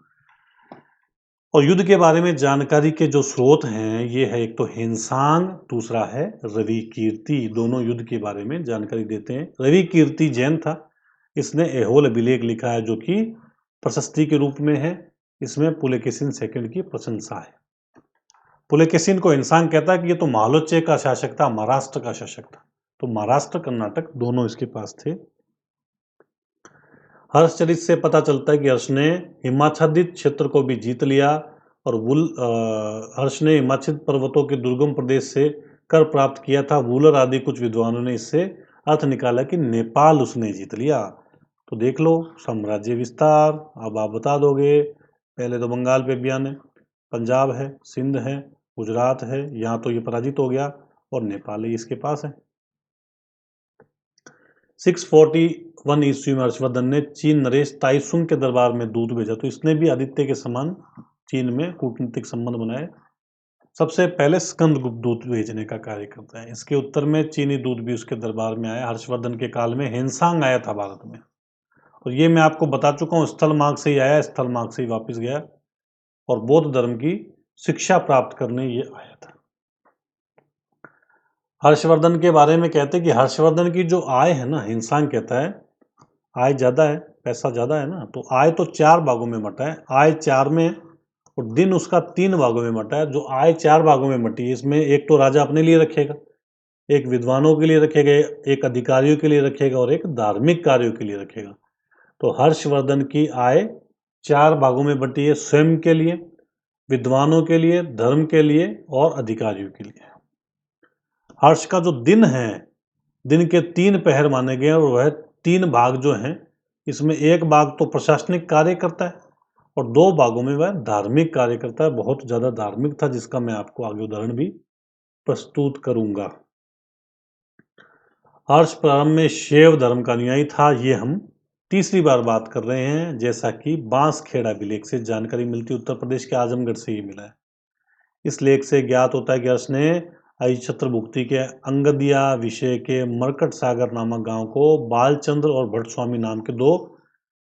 और युद्ध के बारे में जानकारी के जो स्रोत हैं ये है, एक तो हिंसांग, दूसरा है रवि कीर्ति। दोनों युद्ध के बारे में जानकारी देते हैं। रवि कीर्ति जैन था, इसने ऐहोल अभिलेख लिखा है जो कि प्रशस्ति के रूप में है। इसमें पुलकेशिन सेकंड की प्रशंसा है। पुलकेशिन को हिंसांग कहता है कि ये तो मालोचे का शासक था, महाराष्ट्र का शासक था। तो महाराष्ट्र कर्नाटक दोनों इसके पास थे। हर्षचरित से पता चलता है कि हर्ष ने हिमाच्छादित क्षेत्र को भी जीत लिया। और हर्ष ने हिमाच्छादित पर्वतों के दुर्गम प्रदेश से कर प्राप्त किया था। वूलर आदि कुछ विद्वानों ने इससे अर्थ निकाला कि नेपाल उसने जीत लिया। तो देख लो साम्राज्य विस्तार, अब आप बता दोगे। पहले तो बंगाल पे अभियान है, पंजाब है, सिंध है, गुजरात है, यहाँ तो ये पराजित हो गया, और नेपाल ही इसके पास है। 641 ईस्वी में हर्षवर्धन ने चीन नरेश ताइसुंग के दरबार में दूत भेजा। तो इसने भी आदित्य के समान चीन में कूटनीतिक संबंध बनाए। सबसे पहले स्कंदगुप्त दूत भेजने का कार्य करता है। इसके उत्तर में चीनी दूत भी उसके दरबार में आया। हर्षवर्धन के काल में हिंसांग आया था भारत में, और ये मैं आपको बता चुका हूँ, स्थल मार्ग से ही आया, स्थल मार्ग से ही वापस गया, और बौद्ध धर्म की शिक्षा प्राप्त करने ये आया था। हर्षवर्धन के बारे में कहते हैं कि हर्षवर्धन की जो आय है ना, हिंसांग कहता है आय ज़्यादा है, पैसा ज़्यादा है ना, तो आय तो 4 भागों में बटा है। आय 4 में, और दिन उसका 3 भागों में बटा है। जो आय 4 भागों में बटी है, इसमें एक तो राजा अपने लिए रखेगा, एक विद्वानों के लिए रखेगा, एक अधिकारियों के लिए रखेगा, और एक धार्मिक कार्यों के लिए रखेगा। तो हर्षवर्धन की आय 4 भागों में बटी है, स्वयं के लिए, विद्वानों के लिए, धर्म के लिए, और अधिकारियों के लिए। हर्ष का जो दिन है, दिन के 3 पहर माने गए, और वह 3 भाग जो हैं, इसमें एक भाग तो प्रशासनिक कार्य करता है, और 2 भागों में वह धार्मिक कार्य करता है। बहुत ज़्यादा धार्मिक था, जिसका मैं आपको आगे उदाहरण भी प्रस्तुत करूंगा। हर्ष प्रारंभ में शैव धर्म का अनुयायी था, ये हम तीसरी बार बात कर रहे हैं, जैसा कि बांसखेड़ा अभिलेख से जानकारी मिलती है, उत्तर प्रदेश के आजमगढ़ से ही मिला है। इस लेख से ज्ञात होता है कि हर्ष ने अहिच्छत्र भुक्ति के अंगदिया विषय के मरकट सागर नामक गांव को बालचंद्र और भट्ट स्वामी नाम के 2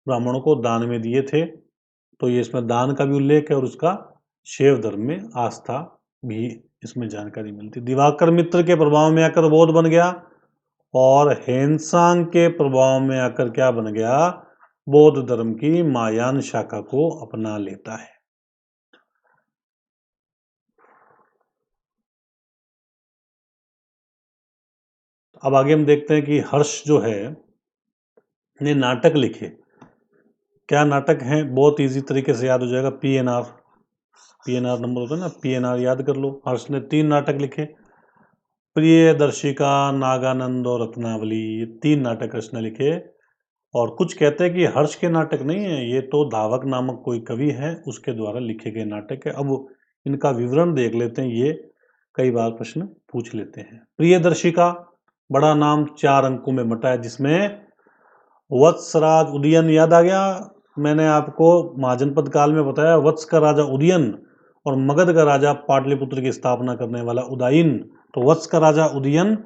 ब्राह्मणों को दान में दिए थे। तो ये इसमें दान का भी उल्लेख है और उसका शैव धर्म में आस्था भी इसमें जानकारी मिलती है। दिवाकर मित्र के प्रभाव में आकर बौद्ध बन गया और हेनसांग के प्रभाव में आकर क्या बन गया, बौद्ध धर्म की महायान शाखा को अपना लेता है। अब आगे हम देखते हैं कि हर्ष जो है ने नाटक लिखे। क्या नाटक हैं, बहुत इजी तरीके से याद हो जाएगा। पीएनआर नंबर होता है ना, पीएनआर याद कर लो। हर्ष ने 3 नाटक लिखे, प्रियदर्शिका, नागानंद और रत्नावली, ये 3 नाटक हर्ष ने लिखे। और कुछ कहते हैं कि हर्ष के नाटक नहीं है, ये तो धावक नामक कोई कवि है, उसके द्वारा लिखे गए नाटक है। अब इनका विवरण देख लेते हैं, ये कई बार प्रश्न पूछ लेते हैं। प्रियदर्शिका, बड़ा नाम 4 अंकों में बटा है, जिसमें वत्सराज उदयन याद आ गया। मैंने आपको महाजनपद काल में बताया, वत्स का राजा उदयन और मगध का राजा पाटलिपुत्र की स्थापना करने वाला उदयन। तो वत्स का राजा उदयन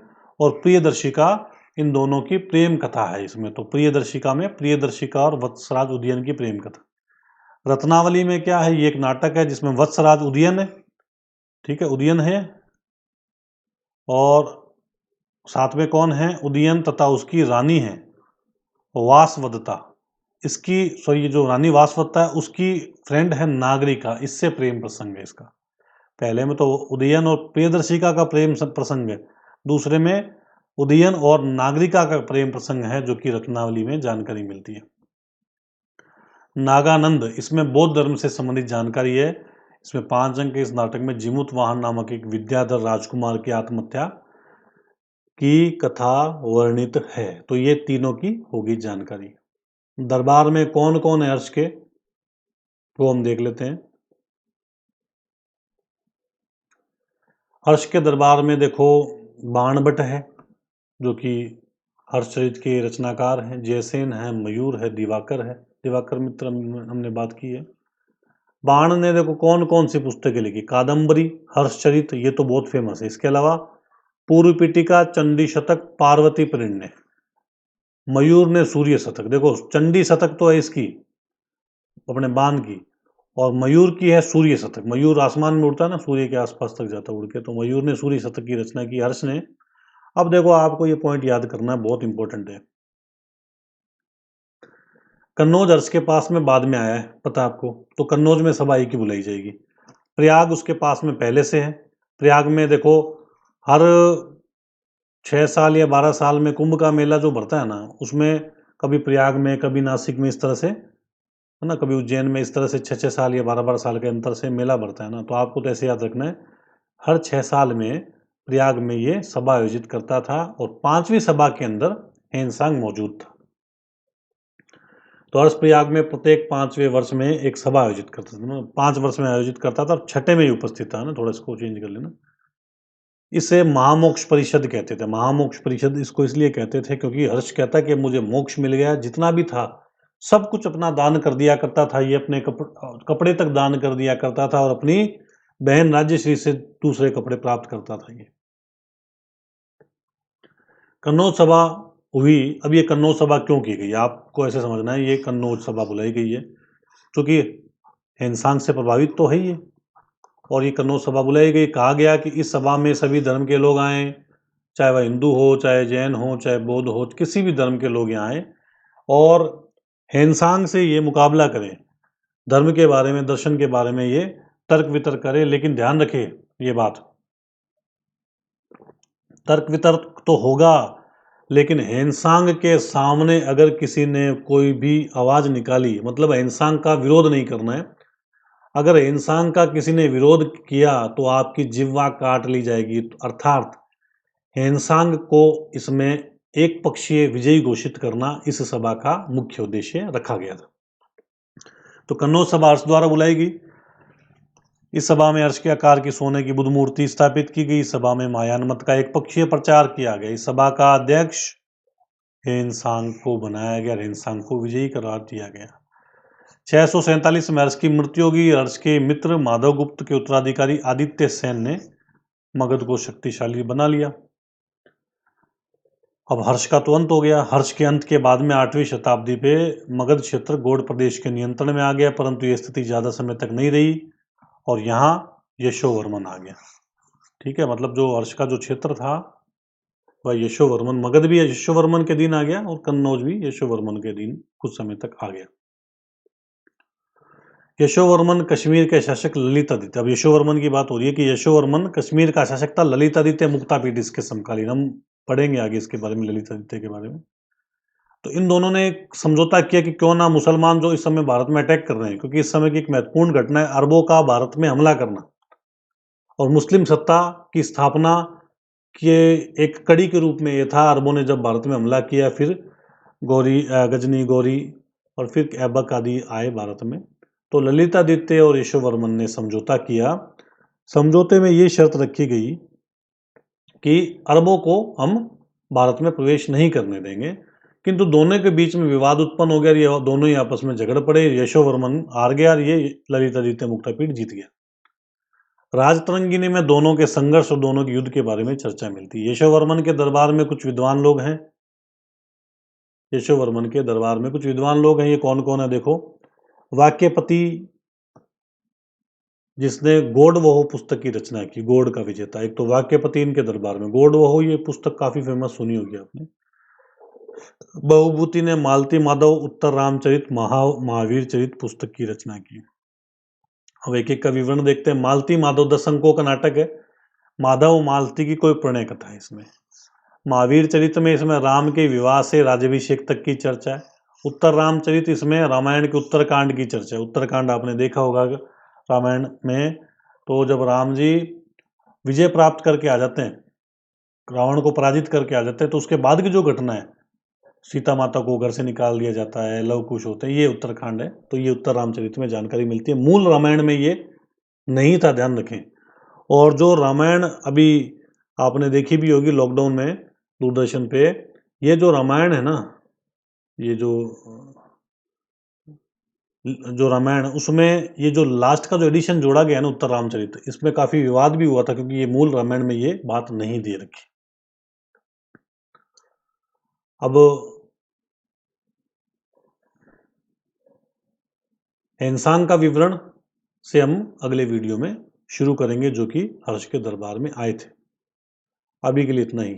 और प्रियदर्शिका, इन दोनों की प्रेम कथा है इसमें। तो प्रियदर्शिका में प्रियदर्शिका और वत्सराज उदयन की प्रेम कथा। रत्नावली में क्या है, ये एक नाटक है जिसमें वत्सराज उदयन है, ठीक है, उदयन है, और साथ में कौन है, उदयन तथा उसकी रानी है वासवदता। इसकी ये जो रानी वासवदता है उसकी फ्रेंड है नागरिका, इससे प्रेम प्रसंग है इसका। पहले में तो उदयन और प्रियदर्शिका का प्रेम प्रसंग है, दूसरे में उदयन और नागरिका का प्रेम प्रसंग है, जो कि रत्नावली में जानकारी मिलती है। नागानंद, इसमें बौद्ध धर्म से संबंधित जानकारी है। इसमें 5 अंक के इस नाटक में जिमुत वाहन नामक एक विद्याधर राजकुमार की आत्महत्या की कथा वर्णित है। तो ये तीनों की होगी जानकारी। दरबार में कौन कौन है हर्ष के, वो हम देख लेते हैं। हर्ष के दरबार में देखो, बाणभट्ट है जो कि हर्षचरित के रचनाकार हैं, जयसेन है, मयूर है, दिवाकर है। दिवाकर मित्र हमने बात की है। बाण ने देखो कौन कौन सी पुस्तकें लिखी, कादम्बरी, हर्षचरित, ये तो बहुत फेमस है। इसके अलावा पूर्व पीटिका, चंडी शतक, पार्वती परिण्य। मयूर ने सूर्य शतक, देखो चंडी शतक तो है इसकी अपने बाण की, और मयूर की है सूर्य शतक। मयूर आसमान में उड़ता है ना, सूर्य के आसपास तक जाता उड़ के, तो मयूर ने सूर्य शतक की रचना की हर्ष ने। अब देखो आपको ये पॉइंट याद करना है, बहुत इंपॉर्टेंट है। कन्नौज हर्ष के पास में बाद में आया है, पता आपको, तो कन्नौज में सभा एक ही बुलाई जाएगी। प्रयाग उसके पास में पहले से है। प्रयाग में देखो हर 6 साल या 12 साल में कुंभ का मेला जो भरता है ना, उसमें कभी प्रयाग में, कभी नासिक में, इस तरह से है ना, कभी उज्जैन में, इस तरह से 6-6 साल या 12-12 साल के अंतर से मेला भरता है ना। तो आपको तो ऐसे याद रखना है, हर 6 साल में प्रयाग में ये सभा आयोजित करता था, और 5वीं सभा के अंदर हेनसांग मौजूद था। तो हर्ष प्रयाग में प्रत्येक 5वें वर्ष में एक सभा आयोजित करता था, 5 वर्ष में आयोजित करता था, और 6ठे में ही उपस्थित था ना, थोड़ा इसको चेंज कर लेना। इसे महामोक्ष परिषद कहते थे। महामोक्ष परिषद इसको इसलिए कहते थे क्योंकि हर्ष कहता कि मुझे मोक्ष मिल गया, जितना भी था सब कुछ अपना दान कर दिया करता था। ये अपने कपड़े तक दान कर दिया करता था, और अपनी बहन राज्यश्री से दूसरे कपड़े प्राप्त करता था। ये कन्नौज सभा हुई। अब ये कन्नौज सभा क्यों की गई, आपको ऐसे समझना है, ये कन्नौज सभा बुलाई गई है क्योंकि हेनसांग से प्रभावित तो है ये, और ये कन्नौज सभा बुलाई गई। कहा गया कि इस सभा में सभी धर्म के लोग आए, चाहे वह हिंदू हो, चाहे जैन हो, चाहे बौद्ध हो, किसी भी धर्म के लोग यहाँ आए, और हेनसांग से ये मुकाबला करें, धर्म के बारे में, दर्शन के बारे में ये तर्क वितर्क करें। लेकिन ध्यान रखें ये बात, तर्क वितर्क तो होगा, लेकिन हेनसांग के सामने अगर किसी ने कोई भी आवाज निकाली, मतलब हेनसांग का विरोध नहीं करना है। अगर हेनसांग का किसी ने विरोध किया तो आपकी जिह्वा काट ली जाएगी। अर्थात हेनसांग को इसमें एक पक्षीय विजयी घोषित करना इस सभा का मुख्य उद्देश्य रखा गया था। तो कन्नौज सभा हर्ष द्वारा बुलाई गई। इस सभा में हर्ष के आकार की सोने की बुद्ध मूर्ति स्थापित की गई। इस सभा में महायान मत का एक पक्षीय प्रचार किया गया। इस सभा का अध्यक्ष हेनसांग को बनाया गया, हेनसांग को विजयी करार दिया गया। 647 में हर्ष की मृत्यु होगी। हर्ष के मित्र माधवगुप्त के उत्तराधिकारी आदित्य सेन ने मगध को शक्तिशाली बना लिया। अब हर्ष का तो अंत हो गया। हर्ष के अंत के बाद में 8वीं शताब्दी पे मगध क्षेत्र गौड़ प्रदेश के नियंत्रण में आ गया, परंतु ये स्थिति ज्यादा समय तक नहीं रही और यहाँ यशोवर्मन आ गया। ठीक है, मतलब जो हर्ष का जो क्षेत्र था वह यशोवर्मन, मगध भी यशोवर्मन के दिन आ गया और कन्नौज भी यशोवर्मन के दिन कुछ समय तक आ गया। यशोवर्मन कश्मीर के शासक ललितादित्य। अब यशोवर्मन की बात हो रही है कि यशोवर्मन कश्मीर का शासक था। ललितादित्य मुक्तापीठ इसके समकालीन, हम पढ़ेंगे आगे इसके बारे में, ललितादित्य के बारे में। तो इन दोनों ने एक समझौता किया कि क्यों ना मुसलमान जो इस समय भारत में अटैक कर रहे हैं, क्योंकि इस समय की एक महत्वपूर्ण घटना है अरबों का भारत में हमला करना और मुस्लिम सत्ता की स्थापना के एक कड़ी के रूप में ये था। अरबों ने जब भारत में हमला किया, फिर गजनी, गौरी और फिर ऐबक आदि आए भारत में, तो ललितादित्य और यशोवर्मन ने समझौता किया। समझौते में ये शर्त रखी गई कि अरबों को हम भारत में प्रवेश नहीं करने देंगे, किंतु दोनों के बीच में विवाद उत्पन्न हो गया। ये दोनों ही आपस में झगड़ पड़े। यशोवर्मन हार गया और ये ललितादित्य मुक्तापीठ जीत गया। राजतरंगिणी में दोनों के संघर्ष और दोनों के युद्ध के बारे में चर्चा मिलती है। यशोवर्मन के दरबार में कुछ विद्वान लोग हैं। यशोवर्मन के दरबार में कुछ विद्वान लोग हैं। ये कौन कौन है देखो। वाक्यपति, जिसने गोडवोह पुस्तक की रचना की, गोड का विजेता। एक तो वाक्यपति इनके दरबार में। गोडवोह ये पुस्तक काफी फेमस सुनी होगी आपने। बहुभूति ने मालती माधव उत्तर रामचरित महावीर चरित पुस्तक की रचना की। अब एक एक का विवरण देखते हैं। मालती माधव 10 अंकों का नाटक है। माधव मालती की कोई प्रणय कथा है इसमें। महावीर चरित में इसमें राम के विवाह से राज्याभिषेक तक की चर्चा है। उत्तर रामचरित इसमें रामायण के उत्तरकांड की चर्चा है। उत्तरकांड आपने देखा होगा रामायण में। तो जब राम जी विजय प्राप्त करके आ जाते हैं, रावण को पराजित करके आ जाते हैं, तो उसके बाद की जो घटना है, सीता माता को घर से निकाल दिया जाता है, लव कुश होते हैं, ये उत्तरकांड है। तो ये उत्तर रामचरित में जानकारी मिलती है। मूल रामायण में ये नहीं था, ध्यान रखें। और जो रामायण अभी आपने देखी भी होगी लॉकडाउन में दूरदर्शन पे, ये जो रामायण है ना, ये जो रामायण, उसमें ये जो लास्ट का जो एडिशन जोड़ा गया है ना उत्तर रामचरित, इसमें काफी विवाद भी हुआ था, क्योंकि ये मूल रामायण में ये बात नहीं दे रखी। अब हेनसांग का विवरण से हम अगले वीडियो में शुरू करेंगे, जो कि हर्ष के दरबार में आए थे। अभी के लिए इतना ही।